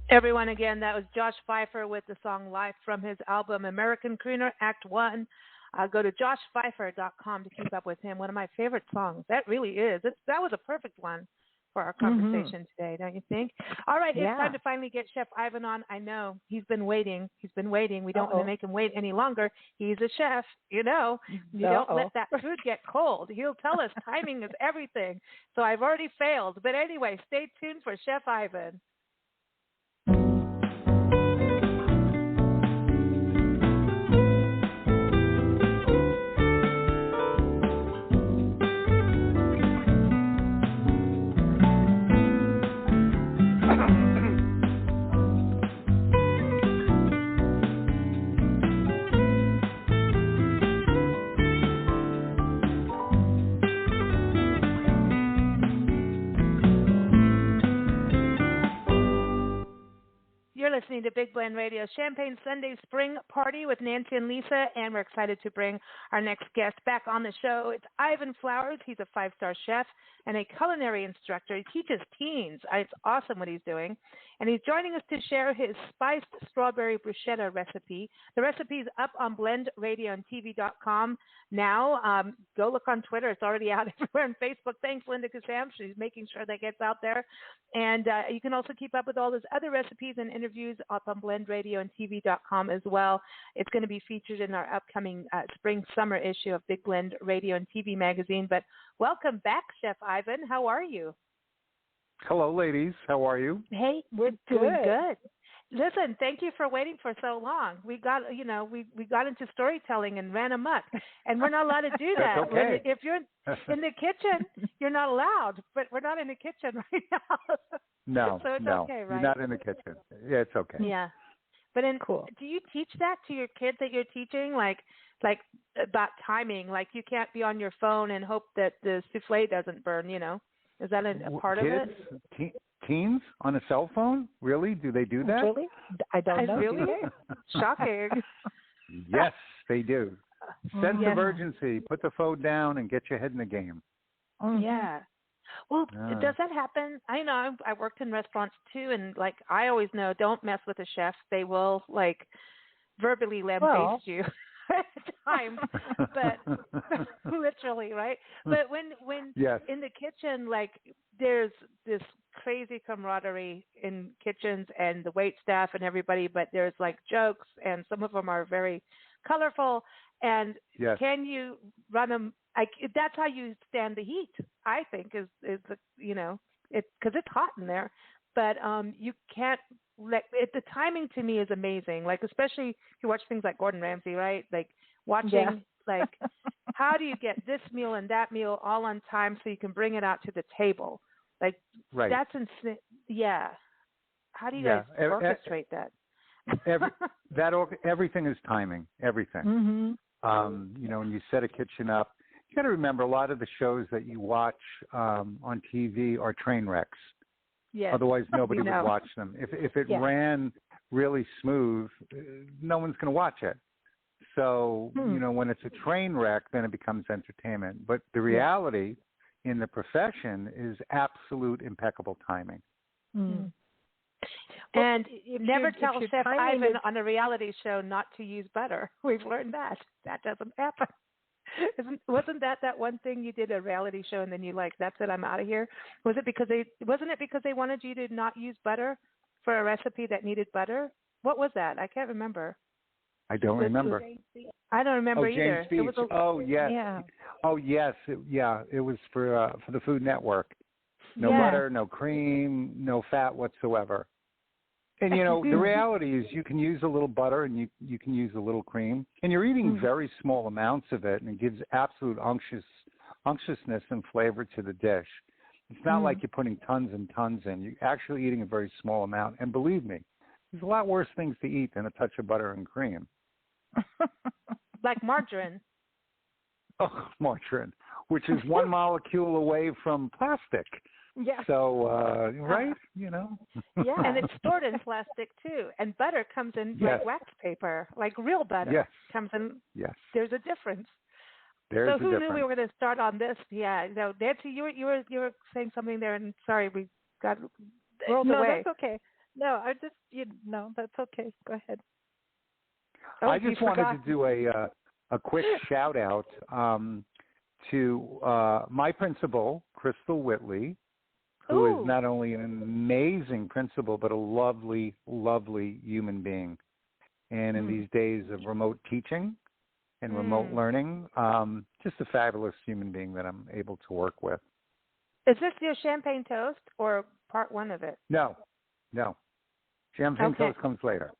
Everyone, again, that was Josh Pfeiffer with the song Life from his album American Crooner Act 1. Go to joshpfeiffer.com to keep up with him. One of my favorite songs. That really is. That was a perfect one for our conversation today, don't you think? All right, it's time to finally get Chef Ivan on. I know he's been waiting. We don't want to make him wait any longer. He's a chef, you know. You don't let that food get cold. He'll tell us timing is everything. So I've already failed. But anyway, stay tuned for Chef Ivan. Listening to Big Blend Radio, Champagne Sunday Spring Party with Nancy and Lisa, and we're excited to bring our next guest back on the show. It's Ivan Flowers. He's a 5-star chef and a culinary instructor. He teaches teens. It's awesome what he's doing. And he's joining us to share his spiced strawberry bruschetta recipe. The recipe is up on blendradioandtv.com now. Go look on Twitter. It's already out everywhere on Facebook. Thanks, Linda Kassam. She's making sure that gets out there. And you can also keep up with all his other recipes and interviews up on blendradioandtv.com as well. It's going to be featured in our upcoming spring-summer issue of Big Blend Radio and TV magazine. But welcome back, Chef Ivan. How are you? Hello, ladies. How are you? Hey, we're doing good. Listen, thank you for waiting for so long. We got into storytelling and ran amok, and we're not allowed to do that. That's okay. If you're in the kitchen, you're not allowed. But we're not in the kitchen right now. No, so it's no, okay, right? You're not in the kitchen. Yeah, it's okay. Yeah, but do you teach that to your kids that you're teaching, like about timing? Like you can't be on your phone and hope that the souffle doesn't burn. You know, is that a part of it? Teens on a cell phone? Really? Do they do that? Really? I don't know. Really? Shocking. Yes, they do. Sense of urgency. Put the phone down and get your head in the game. Yeah. Well, does that happen? I know I worked in restaurants too, and I always know, don't mess with a chef. They will verbally lambaste you at times, but literally, right? But when in the kitchen, there's this crazy camaraderie in kitchens and the wait staff and everybody, but there's jokes, and some of them are very colorful. And can you run them? That's how you stand the heat, I think, is the, it's because it's hot in there, but you can't the timing to me is amazing. Especially if you watch things like Gordon Ramsay, right? Watching how do you get this meal and that meal all on time so you can bring it out to the table? Right. That's insane. Yeah. How do you guys orchestrate that? Everything is timing. Everything. When you set a kitchen up, you got to remember a lot of the shows that you watch on TV are train wrecks. Yes. Otherwise, nobody would watch them. If it ran really smooth, no one's going to watch it. So, when it's a train wreck, then it becomes entertainment. But the reality in the profession is absolute impeccable timing. And you never tell Chef Ivan on a reality show not to use butter. We've learned that. That doesn't happen. Wasn't that one thing you did, a reality show, and then you that's it, I'm out of here? Wasn't it because they wanted you to not use butter for a recipe that needed butter? What was that? I can't remember. I don't remember. I don't remember either. James Beach. Yes. Yeah. Oh, yes. It was for the Food Network. No butter, no cream, no fat whatsoever. And, the reality is you can use a little butter and you can use a little cream. And you're eating very small amounts of it, and it gives absolute unctuousness and flavor to the dish. It's not like you're putting tons and tons in. You're actually eating a very small amount. And believe me, there's a lot worse things to eat than a touch of butter and cream. Like margarine. Oh, margarine, which is one molecule away from plastic. Yeah. So, right? Yeah, and it's stored in plastic too. And butter comes in like wax paper, like real butter comes in. Yes. There's a difference. There's so who knew we were going to start on this? Yeah. No, Nancy, you were saying something there, and sorry, we got rolled away. No, that's okay. No, that's okay. Go ahead. I just wanted to do a quick shout out to my principal, Crystal Whitley, who is not only an amazing principal, but a lovely, lovely human being. And in these days of remote teaching and remote learning, just a fabulous human being that I'm able to work with. Is this your champagne toast or part one of it? No. Champagne toast comes later.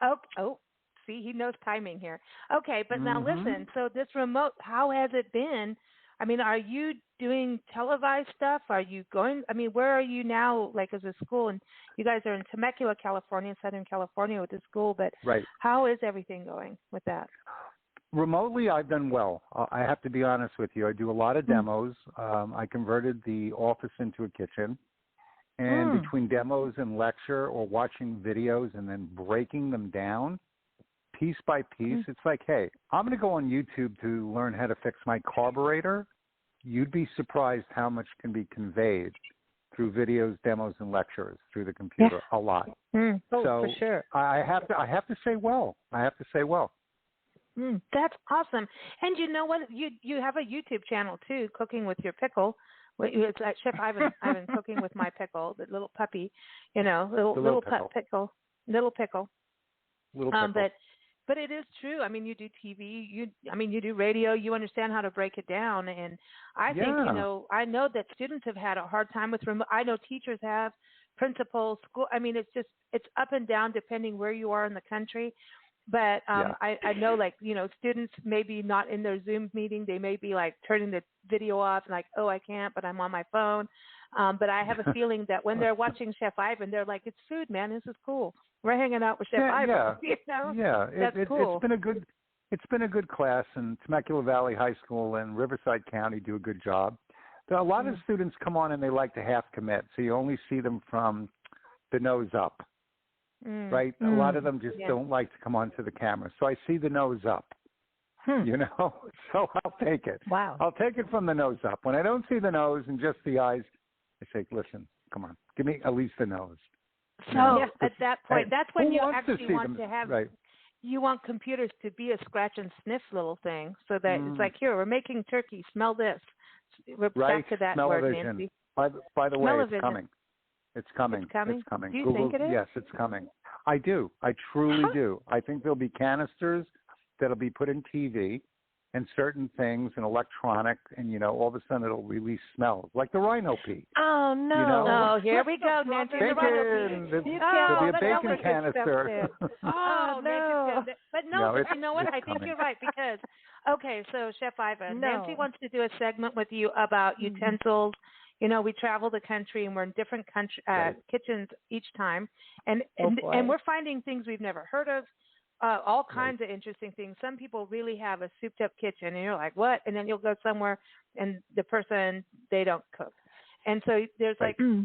Oh. See, he knows timing here. Okay, but now listen. So this remote, how has it been? I mean, are you doing televised stuff? Are you going? I mean, where are you now, like as a school? And you guys are in Temecula, California, Southern California with the school. But how is everything going with that? Remotely, I've done well. I have to be honest with you. I do a lot of demos. I converted the office into a kitchen. And between demos and lecture or watching videos and then breaking them down, piece by piece, it's like, hey, I'm going to go on YouTube to learn how to fix my carburetor. You'd be surprised how much can be conveyed through videos, demos, and lectures through the computer. A lot. So for sure. I have to say well. That's awesome. And you know what? You have a YouTube channel too, Cooking with Your Pickle. It's like Chef Ivan cooking with my pickle, the little puppy, little pickle. But it is true. I mean, you do TV, you do radio, you understand how to break it down. And I think, I know that students have had a hard time with remote. I know teachers have, principals, school. I mean, it's up and down depending where you are in the country. But I know, students maybe not in their Zoom meeting. They may be like turning the video off and like, oh, I can't, but I'm on my phone. But I have a feeling that when they're watching Chef Ivan, they're like, it's food, man. This is cool. We're hanging out with Chef Ivan. That's cool. It's been a good class, and Temecula Valley High School and Riverside County do a good job. A lot of students come on and they like to half commit, so you only see them from the nose up. Right? A lot of them just don't like to come onto the camera. So I see the nose up, so I'll take it. Wow. I'll take it from the nose up. When I don't see the nose and just the eyes, I say, listen, come on, give me at least the nose. So at that point, that's when you actually want to have, you want computers to be a scratch and sniff little thing so that it's like, here, we're making turkey, smell this. We're back to that word, Nancy. By the way, it's coming. It's coming. It's coming? It's coming. Do you Google, think it is? Yes, it's coming. I do. I truly do. I think there'll be canisters that'll be put in TV and certain things and electronic, and, all of a sudden it'll release smells, like the rhino pea. Oh, no. Oh, here we go, Nancy. The rhino pea. There'll be a bacon canister. Oh, no. But you know what? I think you're right because, so Chef Ivan, Nancy wants to do a segment with you about utensils, we travel the country and we're in different kitchens each time, and we're finding things we've never heard of, all kinds of interesting things. Some people really have a souped up kitchen, and you're like, what? And then you'll go somewhere, and the person, they don't cook. And so there's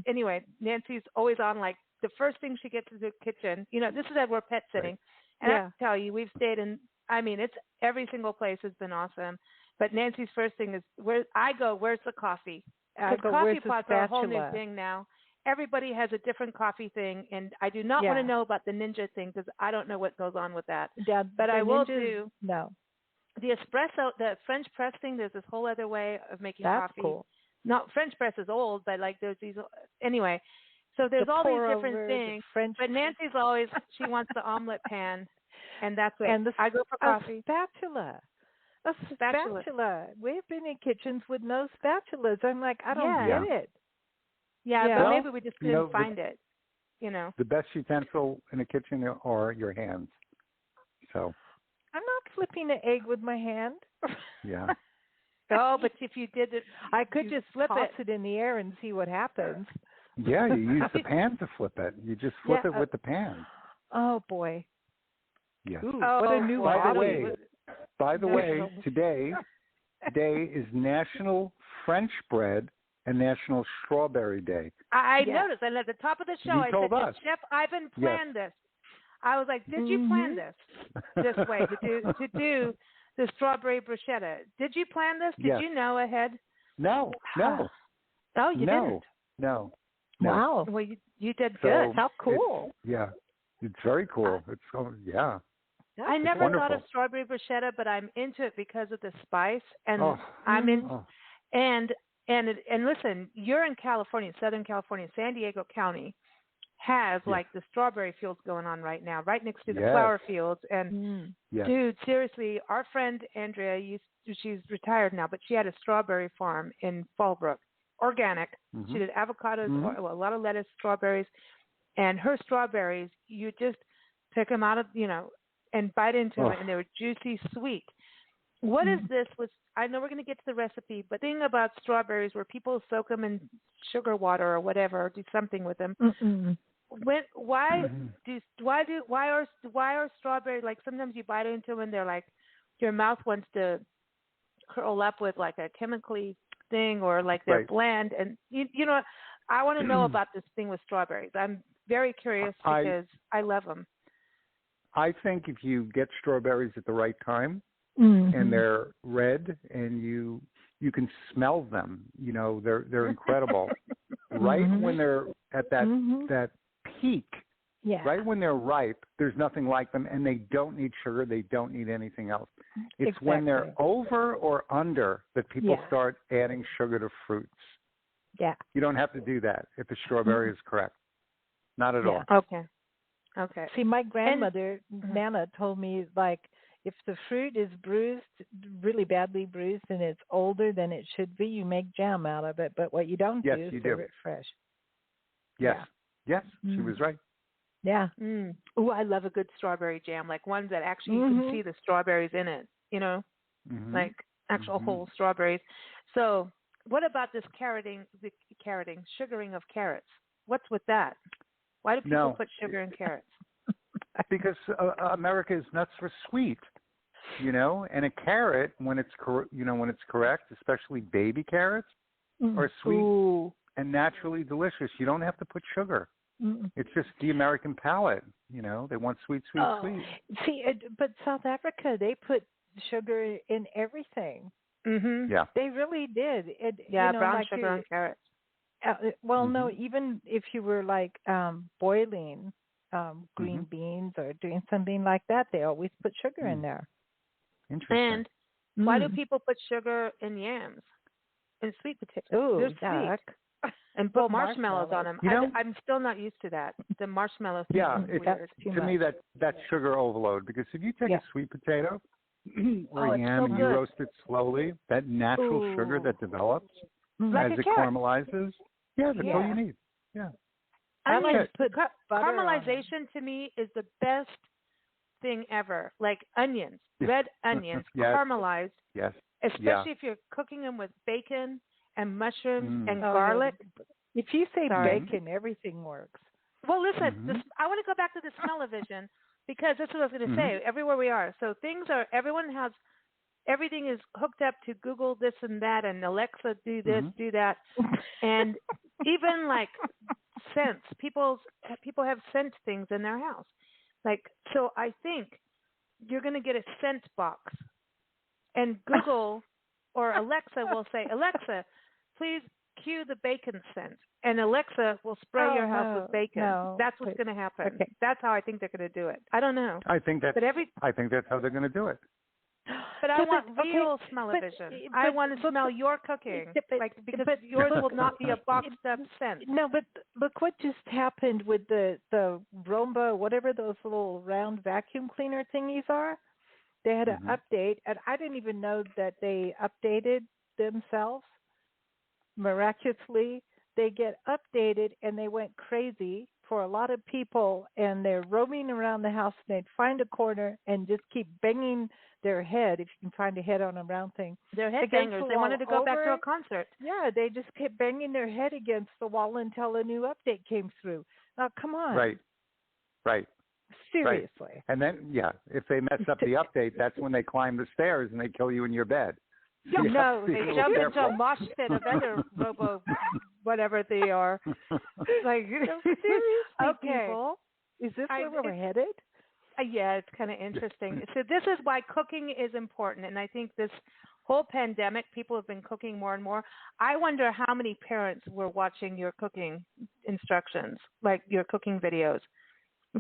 anyway, Nancy's always on, like, the first thing she gets to the kitchen. This is where we're pet sitting. And I have to tell you, we've stayed in, it's every single place has been awesome. But Nancy's first thing is, where's the coffee? Coffee pots are a whole new thing now. Everybody has a different coffee thing, and I do not want to know about the ninja thing because I don't know what goes on with that. Yeah, but I will do the espresso, the French press thing. There's this whole other way of making coffee. That's cool. Not French press is old, but like there's these anyway. So there's all these different things. But Nancy's always, she wants the omelet pan, and that's it. And I go for coffee. A spatula. We've been in kitchens with no spatulas. I'm like, I don't get it. Yeah, but maybe we just couldn't find it. The best utensil in a kitchen are your hands. So. I'm not flipping an egg with my hand. Yeah. Oh, but if you did it, I could just flip it in the air and see what happens. Yeah, you use the pan to flip it. You just flip it with the pan. Oh boy. Yes. What a new hobby. By the way, today is National French Bread and National Strawberry Day. I noticed, and at the top of the show, I said, "Did Chef Ivan planned this?" I was like, "Did you plan this way to do the strawberry bruschetta? Did you plan this? Did you know ahead?" No. Oh, you didn't? No. Wow. Well, you did good. How cool. It's very cool. I never thought of strawberry bruschetta, but I'm into it because of the spice, and and listen, you're in California, Southern California, San Diego County has like the strawberry fields going on right now, right next to the flower fields. And dude, seriously, our friend Andrea she's retired now, but she had a strawberry farm in Fallbrook, organic. She did avocados, a lot of lettuce, strawberries, and her strawberries, you just pick them out of, and bite into them, and they were juicy, sweet. What is this? I know we're going to get to the recipe, but the thing about strawberries where people soak them in sugar water or whatever, or do something with them. Why are strawberries, like, sometimes you bite into them and they're like, your mouth wants to curl up with like a chemically thing, or like they're bland, and I want to know about this thing with strawberries. I'm very curious because I love them. I think if you get strawberries at the right time and they're red and you can smell them, they're incredible. Right when they're at that peak, right when they're ripe, there's nothing like them, and they don't need sugar, they don't need anything else. It's when they're over or under that people start adding sugar to fruits. Yeah. You don't have to do that if the strawberry is correct. Not at all. Okay. See, my grandmother, Nana, told me, like, if the fruit is bruised, really badly bruised, and it's older than it should be, you make jam out of it. But what you don't do is serve it fresh. Yes. Yes, she was right. Yeah. Oh, I love a good strawberry jam, like ones that actually you can see the strawberries in it, like actual whole strawberries. So what about this sugaring of carrots? What's with that? Why do people put sugar in carrots? Because America is nuts for sweet, and a carrot, when it's correct, especially baby carrots, are sweet and naturally delicious. You don't have to put sugar. It's just the American palate, they want sweet. See, but South Africa, they put sugar in everything. Yeah. They really did. Brown like sugar on carrots. No, even if you were like boiling green beans or doing something like that, they always put sugar in there. Interesting. And why do people put sugar in yams and sweet potatoes? Ooh, they're sweet. And put marshmallows on them. I'm still not used to that. The marshmallow thing is weird. To me, that's sugar overload, because if you take a sweet potato or yam and you roast it slowly, that natural sugar that develops as it caramelizes, that's all you need. Yeah. I like caramelization to me is the best thing ever. Like onions, red onions, caramelized. Yes. Especially if you're cooking them with bacon and mushrooms and garlic. If you say Sorry. bacon, everything works. Well, listen, I want to go back to the smell-o-vision because that's what I was going to say. Everywhere we are, so everything is hooked up to Google this and that, and Alexa do this, do that, and even like scents. People have scent things in their house. Like, so I think you're going to get a scent box, and Google or Alexa will say, Alexa, please cue the bacon scent, and Alexa will spray your house with bacon. That's what's going to happen. Okay. That's how I think they're going to do it. I don't know. I think that's how they're going to do it. But I want real smell-o-vision. I want to smell your cooking, because yours will not be a boxed-up scent. No, but look what just happened with the Roomba, whatever those little round vacuum cleaner thingies are. They had an update, and I didn't even know that they updated themselves. Miraculously, they get updated, and they went crazy for a lot of people, and they're roaming around the house, and they'd find a corner and just keep banging their head, if you can find a head on a round thing. Their head bangers. They wanted to go back to a concert. Yeah, they just kept banging their head against the wall until a new update came through. Now, come on. Right. Seriously. Right. And then, if they mess up the update, that's when they climb the stairs and they kill you in your bed. No, they jump into a mosh pit of other robo whatever they are. Like, seriously, okay. People. Is this where we're headed? Yeah, it's kind of interesting. So this is why cooking is important, and I think this whole pandemic, people have been cooking more and more. I wonder how many parents were watching your cooking instructions, like your cooking videos,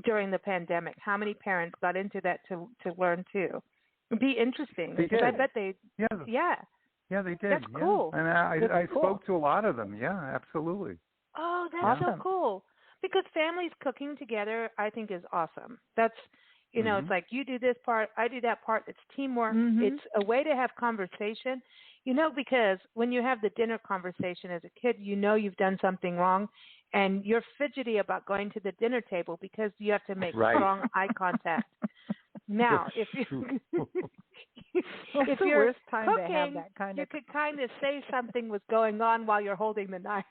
during the pandemic. How many parents got into that to learn too? It'd be interesting because I bet they. Yeah, they did. That's cool. And I spoke to a lot of them. Yeah, absolutely. Oh, that's so cool. Because families cooking together, I think, is awesome. That's, it's like you do this part, I do that part. It's teamwork. It's a way to have conversation. Because when you have the dinner conversation as a kid, you've done something wrong, and you're fidgety about going to the dinner table because you have to make strong eye contact. Now, if the you're worst time cooking, to have that kind you of... could kind of say something was going on while you're holding the knife.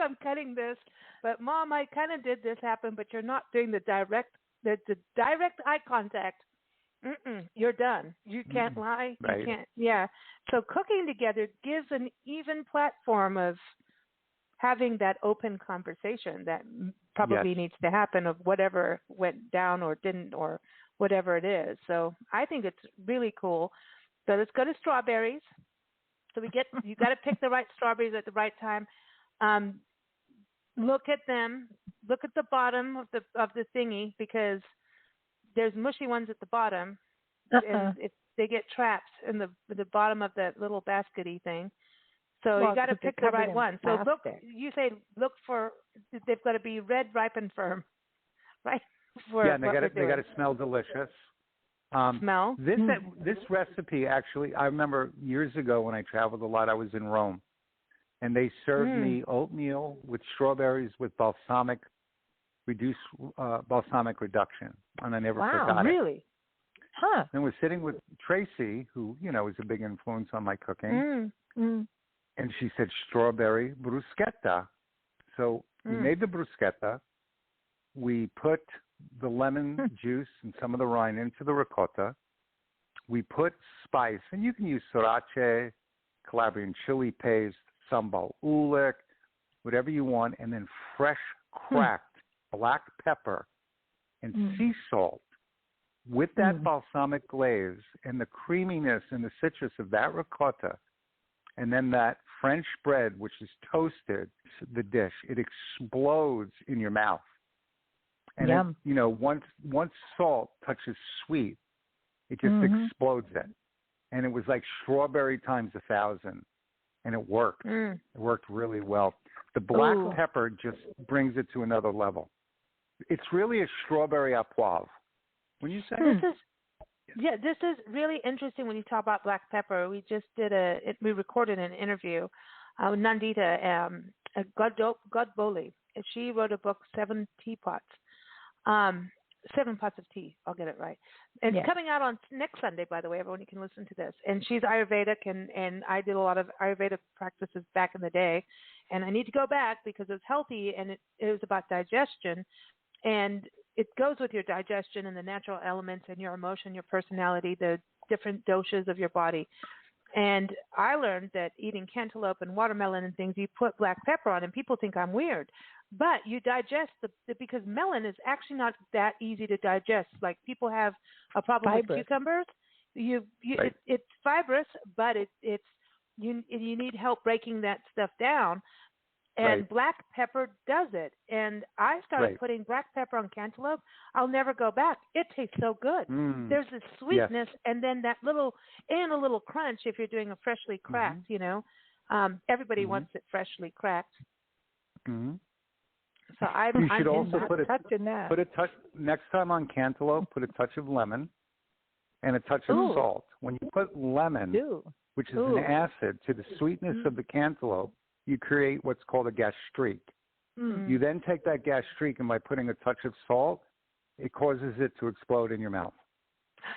I'm cutting this, but Mom, I kind of did this happen, but you're not doing the direct eye contact. You're done. You can't lie. Right. You can't. Yeah. So cooking together gives an even platform of having that open conversation that probably needs to happen of whatever went down or didn't or whatever it is. So I think it's really cool. So let's go to strawberries. So you got to pick the right strawberries at the right time. Look at them. Look at the bottom of the thingy, because there's mushy ones at the bottom, and if they get trapped in the bottom of that little baskety thing. So you got to pick the right one. So look for they've got to be red, ripe, and firm, right? And they got to smell delicious. Smell. This recipe actually, I remember years ago when I traveled a lot. I was in Rome, and they served me oatmeal with strawberries with balsamic reduction, and I never forgot it. Really? Huh. And was sitting with Tracy, who is a big influence on my cooking, and she said strawberry bruschetta. So we made the bruschetta. We put the lemon juice and some of the rind into the ricotta. We put spice, and you can use sriracha, Calabrian chili paste, sambal ulic, whatever you want, and then fresh cracked black pepper and sea salt with that balsamic glaze and the creaminess and the citrus of that ricotta, and then that French bread, which is toasted, the dish, it explodes in your mouth. And once salt touches sweet, it just explodes it. And it was like strawberry times 1,000, and it worked. It worked really well. The black pepper just brings it to another level. It's really a strawberry à poivre. When you say this is really interesting when you talk about black pepper. We just we recorded an interview with Nandita Godboli. She wrote a book, 7 Teapots. 7 pots of tea. I'll get it right. And it's coming out on next Sunday, by the way. Everyone, you can listen to this. And she's Ayurvedic, and I did a lot of Ayurvedic practices back in the day. And I need to go back because it's healthy, and it was about digestion. And it goes with your digestion and the natural elements and your emotion, your personality, the different doshas of your body. And I learned that eating cantaloupe and watermelon and things, you put black pepper on, and people think I'm weird. But you digest because melon is actually not that easy to digest. Like people have a problem with cucumbers. Right. It's fibrous, but you need help breaking that stuff down. And black pepper does it. And I started putting black pepper on cantaloupe. I'll never go back. It tastes so good. There's this sweetness, and then that little crunch if you're doing a freshly cracked, everybody wants it freshly cracked. Mm-hmm. So you should also put a touch next time on cantaloupe. Put a touch of lemon and a touch of salt. When you put lemon, which is an acid, to the sweetness of the cantaloupe, you create what's called a gastrique. You then take that gastrique, and by putting a touch of salt, it causes it to explode in your mouth.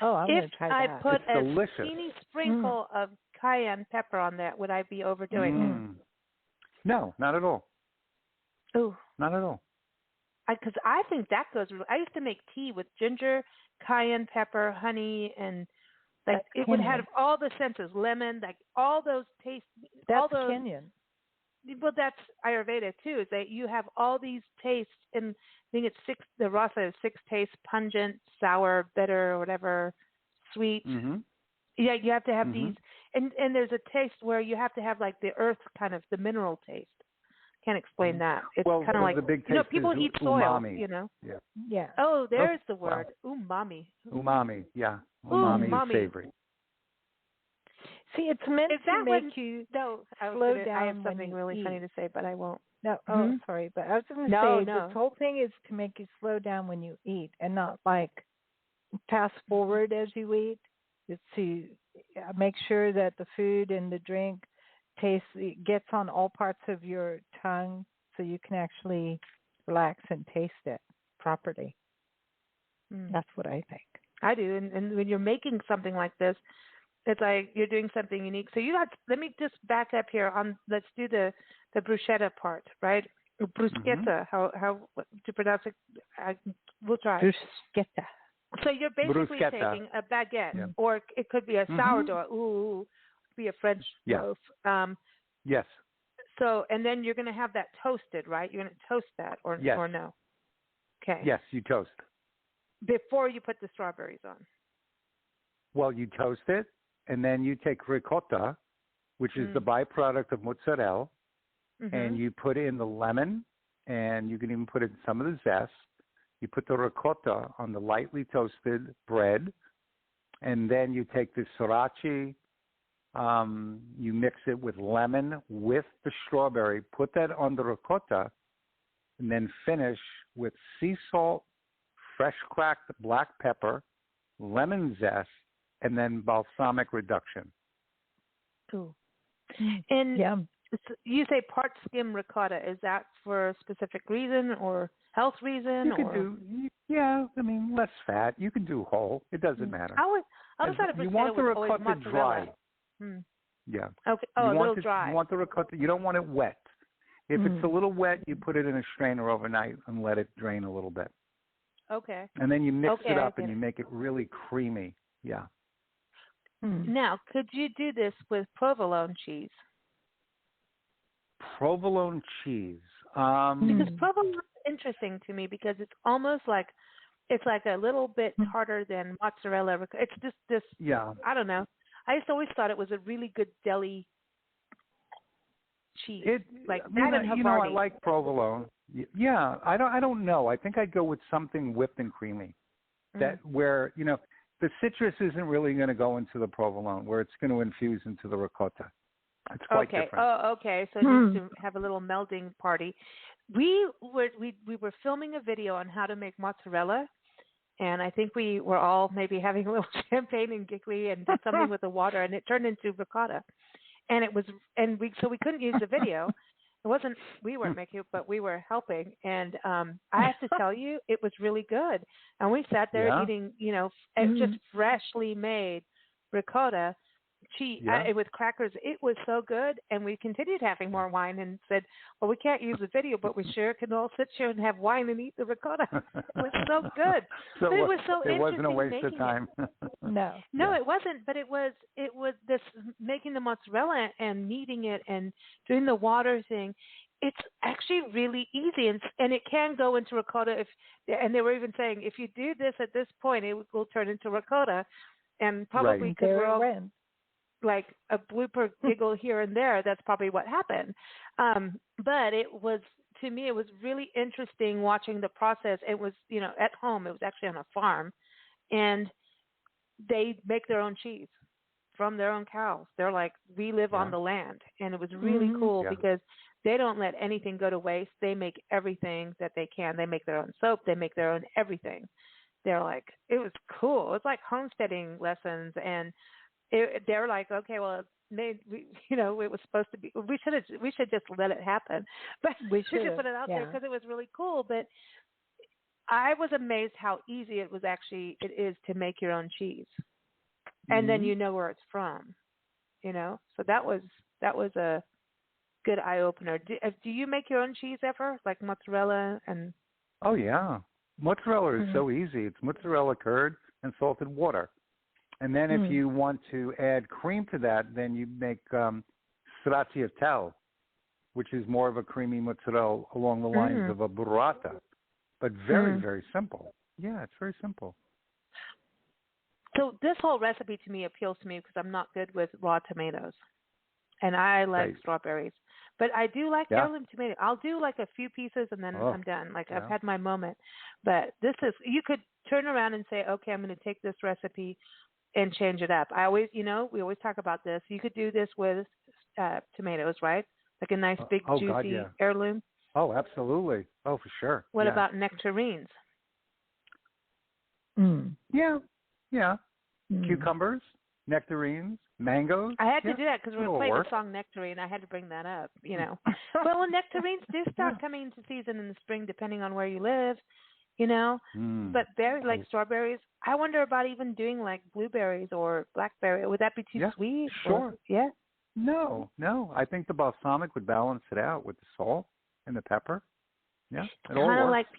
Oh, I'm going to try that. If I put a delicious. teeny sprinkle of cayenne pepper on that, would I be overdoing it? No, not at all. Oh, not at all. Because I think that goes. I used to make tea with ginger, cayenne pepper, honey, and it would have all the senses, lemon, like all those tastes. That's Kenyan. Well, that's Ayurveda too. Is that you have all these tastes, and I think it's 6. The rasa is 6 tastes: pungent, sour, bitter, whatever, sweet. Yeah, you have to have these, and there's a taste where you have to have like the earth kind of the mineral taste. Can't explain that. It's kind of like the big taste people eat soil. Umami. Yeah. Oh, there's the word umami. Umami. Yeah. Umami is savory. See, it's meant to make you slow down. I have something really funny to say, but I won't. No, sorry, but I was going to say this whole thing is to make you slow down when you eat, and not like fast forward as you eat. It's to make sure that the food and the drink gets on all parts of your tongue, so you can actually relax and taste it properly. That's what I think. I do, and when you're making something like this, it's like you're doing something unique. So let me just back up here let's do the bruschetta part, right? Bruschetta, how to pronounce it? We'll try. Bruschetta. So you're basically taking a baguette, or it could be a sourdough. Ooh, be a French loaf. Yes. So, and then you're going to have that toasted, right? You're going to toast that, or no? Okay. Yes, you toast. Before you put the strawberries on. Well, you toast it, and then you take ricotta, which is the byproduct of mozzarella, and you put in the lemon, and you can even put in some of the zest. You put the ricotta on the lightly toasted bread, and then you take the sriracha. You mix it with lemon with the strawberry, put that on the ricotta, and then finish with sea salt, fresh cracked black pepper, lemon zest, and then balsamic reduction. Ooh. And you say part skim ricotta. Is that for a specific reason or health reason? You could do, less fat. You can do whole. It doesn't matter. I always thought you want the ricotta mozzarella. dry. Yeah. Okay. Oh, a little dry. You want the ricotta. You don't want it wet. If it's a little wet, you put it in a strainer overnight and let it drain a little bit. Okay. And then you mix it up and you make it really creamy. Yeah. Now, could you do this with provolone cheese? Provolone cheese. Because provolone is interesting to me because it's almost like a little bit harder than mozzarella. It's just this. Yeah. I don't know. I just always thought it was a really good deli cheese. I like provolone. Yeah, I don't know. I think I'd go with something whipped and creamy. Where the citrus isn't really going to go into the provolone, where it's going to infuse into the ricotta. It's quite different. Oh, okay. So just to have a little melding party. We were filming a video on how to make mozzarella, and I think we were all maybe having a little champagne and giggly and did something with the water, and it turned into ricotta. And we couldn't use the video. It wasn't we weren't making it, but we were helping. And I have to tell you, it was really good. And we sat there eating, just freshly made ricotta cheese with crackers. It was so good. And we continued having more wine and said, well, we can't use the video, but we sure can all sit here and have wine and eat the ricotta. It was so good. So but it was so it interesting. wasn't a waste of time. No, it wasn't. But it was this making the mozzarella and kneading it and doing the water thing. It's actually really easy, and it can go into ricotta. And they were even saying if you do this at this point, it will turn into ricotta. And probably because we're all like a blooper giggle here and there, that's probably what happened. But it was, to me, it was really interesting watching the process. It was, at home. It was actually on a farm, and they make their own cheese from their own cows. They're like, we live on the land, and it was really cool because they don't let anything go to waste. They make everything that they can. They make their own soap. They make their own everything. They're like, it was cool. It was like homesteading lessons, and they're like, okay, well, it was supposed to be. We should just let it happen, but we should have put it out there because it was really cool. But I was amazed how easy it is to make your own cheese, and then you know where it's from, So that was a good eye opener. Do you make your own cheese ever, like mozzarella and? Oh yeah, mozzarella is so easy. It's mozzarella curd and salted water. And then if you want to add cream to that, then you make Stracciatelle, which is more of a creamy mozzarella along the lines of a burrata, but very, very simple. Yeah, it's very simple. So this whole recipe to me appeals to me because I'm not good with raw tomatoes, and I like strawberries. But I do like heirloom tomato. I'll do like a few pieces and then I'm done. Like I've had my moment. But you could turn around and say, okay, I'm going to take this recipe and change it up. I always, we always talk about this. You could do this with tomatoes, right? Like a nice big juicy heirloom. Oh, absolutely. Oh, for sure. What about nectarines? Yeah. Cucumbers, nectarines, mangoes. I had to do that because we were playing the song Nectarine. I had to bring that up, Well, nectarines do start coming into season in the spring, depending on where you live. But berries like strawberries, I wonder about even doing like blueberries or blackberry. Would that be too sweet? Sure. No. I think the balsamic would balance it out with the salt and the pepper. Yeah, it all works. Kind of like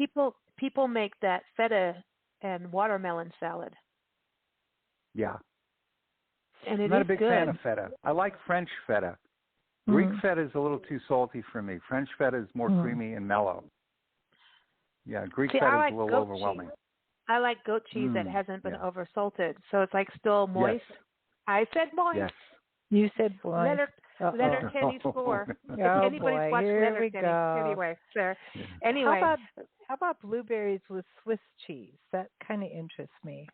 people make that feta and watermelon salad. Yeah. And I'm not a big fan of feta. I like French feta. Greek feta is a little too salty for me. French feta is more creamy and mellow. Yeah, Greek feta is a little overwhelming. Cheese. I like goat cheese that hasn't been over salted, so it's like still moist. Yes. I said moist. Yes. You said moist. Leonard Kenny score. If anybody's watched Leonard Kenny, anyway, sir. Anyway, how about blueberries with Swiss cheese? That kind of interests me.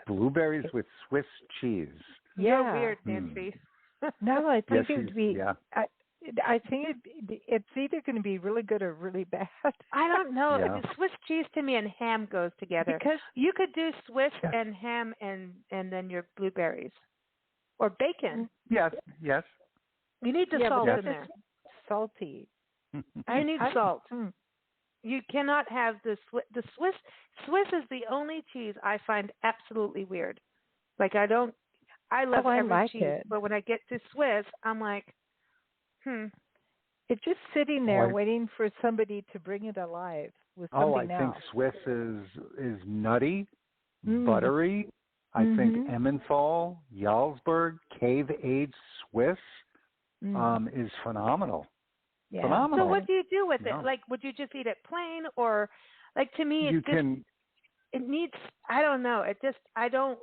Blueberries with Swiss cheese. You're weird, Nancy. No, I think it would be. Yeah. I think it's either going to be really good or really bad. I don't know. Yeah. Swiss cheese to me and ham goes together. Because you could do Swiss and ham and then your blueberries. Or bacon. Yes. You need the salt in there. Salty. I need salt. You cannot have the Swiss. Swiss is the only cheese I find absolutely weird. Like I love every cheese, but when I get to Swiss, I'm like, It's just sitting there waiting for somebody to bring it alive with something else. I think Swiss is nutty, buttery. I think Emmenthal, Jarlsberg, cave-aged Swiss is phenomenal. Yeah. Phenomenal. So what do you do with it? Like, would you just eat it plain, or like to me, it needs. I don't know. It just I don't.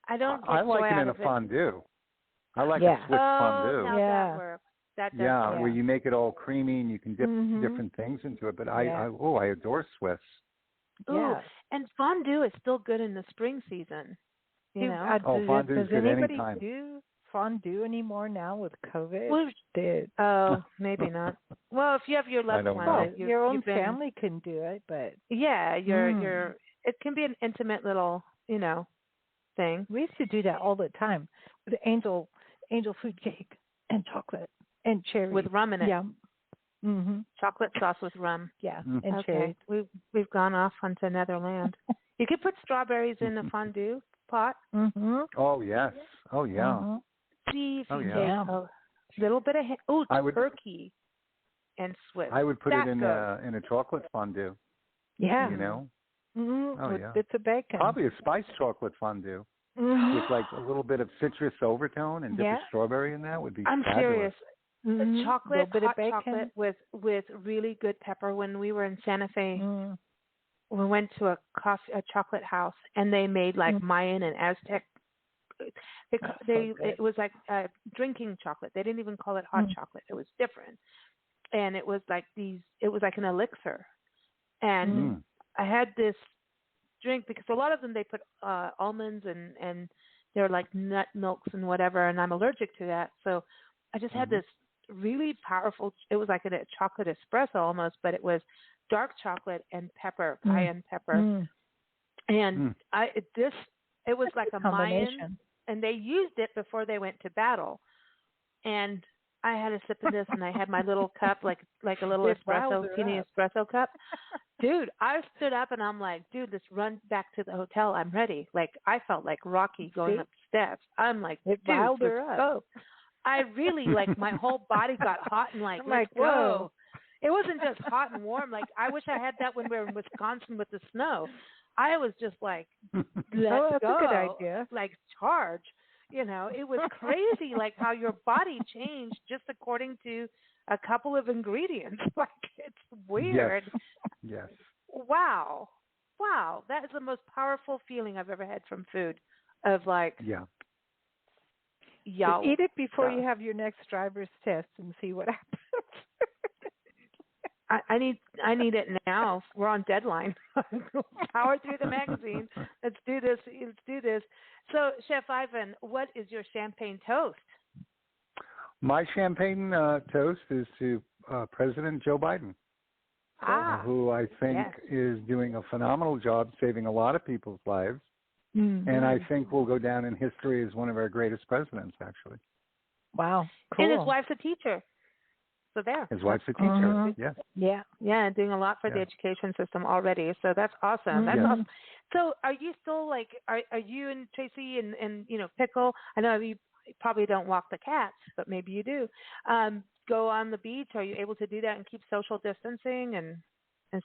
I like it in a fondue. I like a Swiss fondue. Now that works. That does where you make it all creamy and you can dip different things into it. But I adore Swiss. Yeah. And fondue is still good in the spring season. You know? Fondue is good anytime. Does anybody do fondue anymore now with COVID? Well, maybe not. Well, if you have your loved one, your own family can do it, but it can be an intimate little, thing. We used to do that all the time with angel food cake and chocolate. And cherry. with rum in it. Yeah. Chocolate sauce with rum. Yeah, Mm. and cherry. We've gone off onto another land. You could put strawberries in the fondue pot. Oh yes. Oh yeah. See if you take yeah. a little bit of turkey and Swiss. I would put that it in goes. a chocolate fondue. Yeah. You know. Oh with yeah. bits of bacon. Probably a spiced chocolate fondue with like a little bit of citrus overtone and dip a strawberry in that would be I'm fabulous. serious. Chocolate, bit hot of bacon. chocolate with really good pepper. When we were in Santa Fe, we went to a chocolate house, and they made like Mayan and Aztec. It was like drinking chocolate. They didn't even call it hot chocolate. It was different, and it was like it was like an elixir. And I had this drink because a lot of them they put almonds and they're like nut milks and whatever, and I'm allergic to that. So I just had this really powerful. It was like a chocolate espresso almost, but it was dark chocolate and pepper, cayenne pepper, and it was like a Mayan, and they used it before they went to battle. And I had a sip of this, and I had my little cup, like a little teeny espresso cup. Dude, I stood up, and I'm like, dude, let's run back to the hotel. I'm ready. Like, I felt like Rocky going up the steps. I'm like, dude, let's go. I really, like, my whole body got hot and like, let's go. It wasn't just hot and warm. Like, I wish I had that when we were in Wisconsin with the snow. I was just like, let's go. A good idea. Like, charge. You know, it was crazy, like how your body changed just according to a couple of ingredients. Like, it's weird. Yes. Wow. That is the most powerful feeling I've ever had from food. Of like, eat it before you have your next driver's test and see what happens. I need it now. We're on deadline. Power through the magazine. Let's do this. So, Chef Ivan, what is your champagne toast? My champagne toast is to President Joe Biden, who I think is doing a phenomenal job saving a lot of people's lives, and I think will go down in history as one of our greatest presidents, actually. Wow, cool. And his wife's a teacher. So there. His wife's a teacher. Yes. Yeah, doing a lot for the education system already. So that's awesome. That's awesome. So are you still like are you and Tracy and Pickle? I know you probably don't walk the cats, but maybe you do. Go on the beach. Are you able to do that and keep social distancing and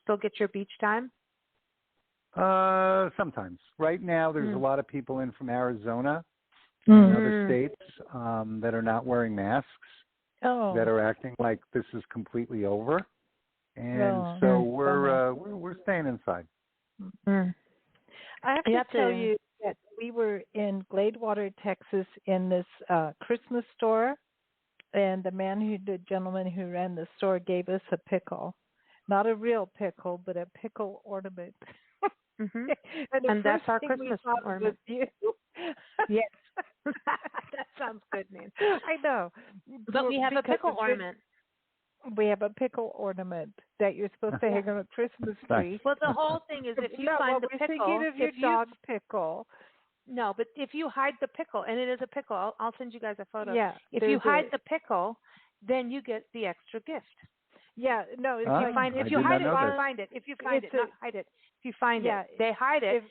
still get your beach time? Sometimes. Right now, there's a lot of people in from Arizona and other states that are not wearing masks. That are acting like this is completely over, and so we're staying inside. I have to tell you that we were in Gladewater, Texas, in this Christmas store, and the gentleman who ran the store gave us a pickle, not a real pickle, but a pickle ornament. And that's our Christmas ornament. Yes. That sounds good, man. I know. But we have a pickle ornament. We have a pickle ornament that you're supposed to hang on a Christmas tree. Well, the whole thing is if you find the pickle. Thinking of your dog's pickle. No, but if you hide the pickle, and it is a pickle, I'll send you guys a photo. Yeah. If you hide the pickle, then you get the extra gift. Yeah, no. If you find it, If you find it, not hide it. If you find it, they hide it.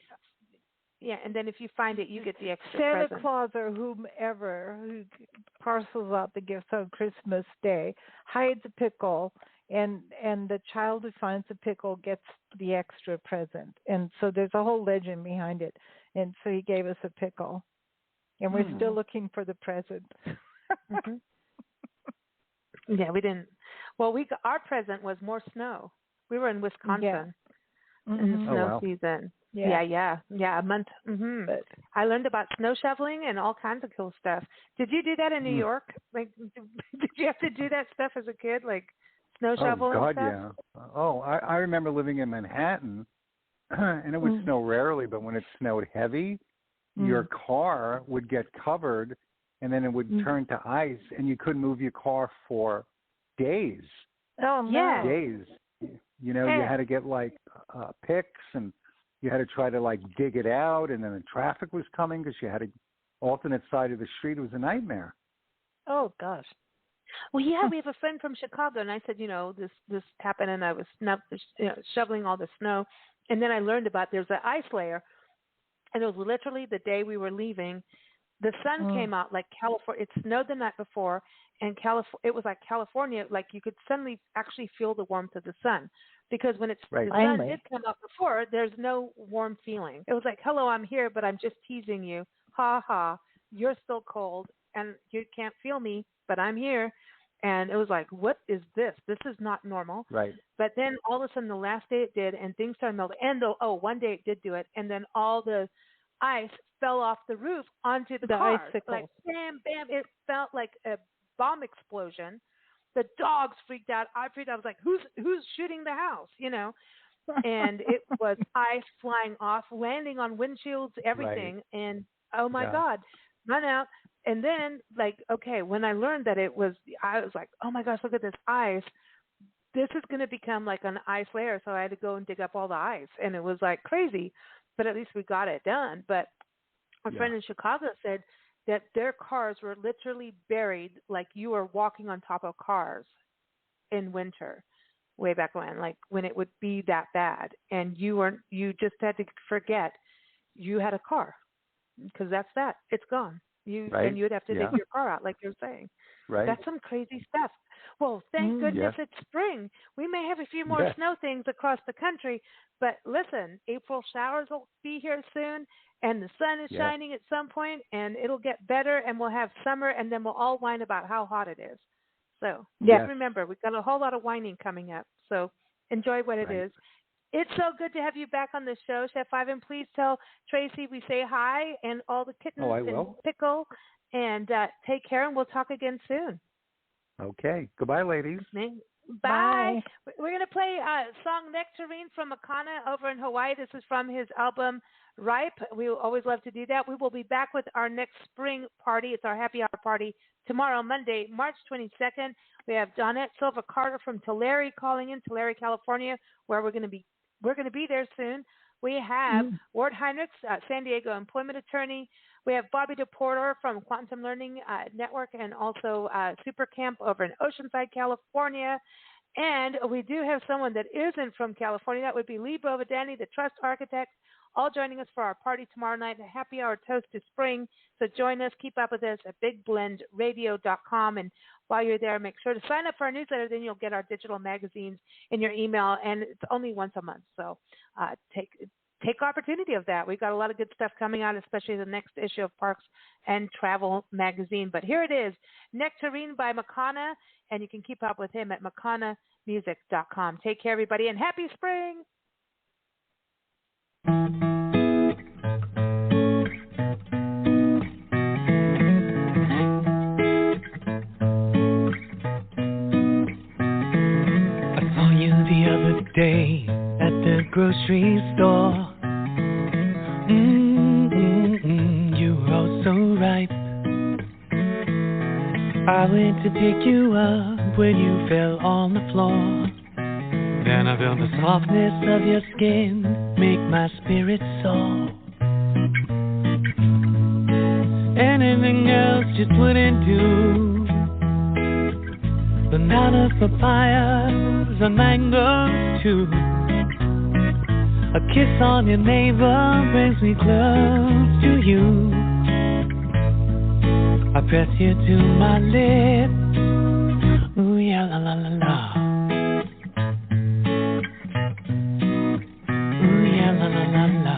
And then if you find it, you get the extra Santa present. Claus or whomever who parcels out the gifts on Christmas Day hides a pickle, and the child who finds the pickle gets the extra present. And so there's a whole legend behind it. And so he gave us a pickle, and we're still looking for the present. Yeah, we didn't. Well, our present was more snow. We were in Wisconsin in the snow season. Yeah, a month. But I learned about snow shoveling and all kinds of cool stuff. Did you do that in New York? Like, did you have to do that stuff as a kid, like snow shovel and stuff? Yeah. Oh, I remember living in Manhattan, and it would snow rarely, but when it snowed heavy, your car would get covered, and then it would turn to ice, and you couldn't move your car for days. Oh, no. Days. You had to get like picks, and you had to try to like dig it out, and then the traffic was coming because you had an alternate side of the street. It was a nightmare. Oh gosh. Well, yeah, we have a friend from Chicago, and I said, this happened, and I was shoveling all the snow, and then I learned about there's an ice layer, and it was literally the day we were leaving. The sun came out like California. It snowed the night before, and it was like California. Like you could suddenly actually feel the warmth of the sun, because when the sun did come out before, there's no warm feeling. It was like, hello, I'm here, but I'm just teasing you. Ha ha, you're still cold, and you can't feel me, but I'm here. And it was like, what is this? This is not normal. Right. But then all of a sudden, the last day it did, and things started melting. And one day it did do it, and then all the ice fell off the roof onto the car. Like bam, bam. It felt like a bomb explosion. The dogs freaked out. I freaked out. I was like, who's shooting the house? And it was ice flying off, landing on windshields, everything. Right. And oh my God, run out. And then when I learned that I was like, oh my gosh, look at this ice. This is going to become like an ice layer. So I had to go and dig up all the ice, and it was like crazy. But at least we got it done. But a friend in Chicago said that their cars were literally buried like you were walking on top of cars in winter way back when it would be that bad. And you just had to forget you had a car, because that's that. It's gone. And you would have to dig your car out, like you're saying. Right. That's some crazy stuff. Well, thank goodness it's spring. We may have a few more snow things across the country, but listen, April showers will be here soon, and the sun is shining at some point, and it'll get better, and we'll have summer, and then we'll all whine about how hot it is. So just remember, we've got a whole lot of whining coming up, so enjoy what it is. It's so good to have you back on the show, Chef Ivan. Please tell Tracy we say hi, and all the kittens and Pickle, and take care, and we'll talk again soon. Okay. Goodbye, ladies. Bye. We're going to play a song Nectarine from Makana over in Hawaii. This is from his album Ripe. We always love to do that. We will be back with our next spring party. It's our happy hour party tomorrow, Monday, March 22nd. We have Donette Silva Carter from Tulare calling in, Tulare, California, where we're going to be there soon. We have Ward Heinrichs, San Diego employment attorney. We have Bobby DePorter from Quantum Learning Network, and also Super Camp over in Oceanside, California. And we do have someone that isn't from California. That would be Lee Bovadani, the Trust Architect, all joining us for our party tomorrow night, a happy hour toast to spring. So join us, keep up with us at bigblendradio.com. And while you're there, make sure to sign up for our newsletter. Then you'll get our digital magazines in your email, and it's only once a month. So take opportunity of that. We've got a lot of good stuff coming out, especially the next issue of Parks and Travel magazine. But here it is, Nectarine by Makana, and you can keep up with him at makanamusic.com. Take care, everybody, and happy spring. I saw you the other day at the grocery store. You were all so ripe. I went to pick you up when you fell on the floor. Then I felt the softness of your skin make my spirit soar. Anything else just wouldn't do. Banana, papayas, and mangoes too. A kiss on your neighbor brings me close to you. I press you to my lips. Ooh, yeah, la la la la. Ooh, yeah, la la la la.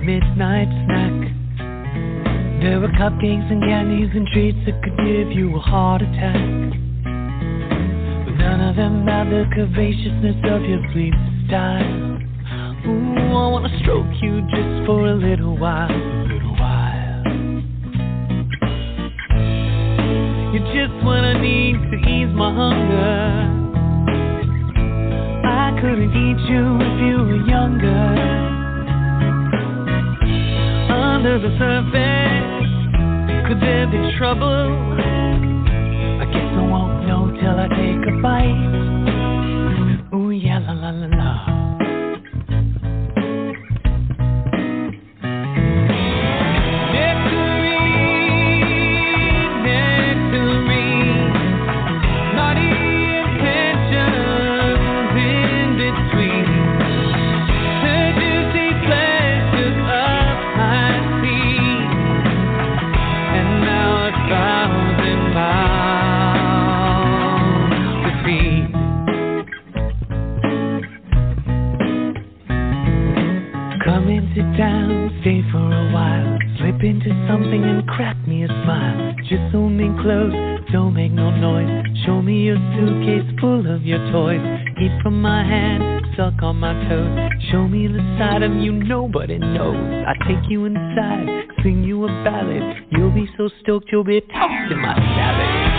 Midnight snack. There were cupcakes and candies and treats that could give you a heart attack, but none of them had the curvaceousness of your sweet style. Ooh, I wanna stroke you just for a little while, a little while. could eat you if you were younger. Under the surface, could there be trouble? I guess I won't know till I take a bite. Ooh, yeah, la la la la. Stay for a while, slip into something and crack me a smile. Just hold me close, don't make no noise. Show me your suitcase full of your toys. Eat from my hand, suck on my toes. Show me the side of you nobody knows. I take you inside, sing you a ballad. You'll be so stoked you'll be tossed in my salad.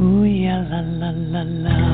Ooh, yeah, la, la, la, la.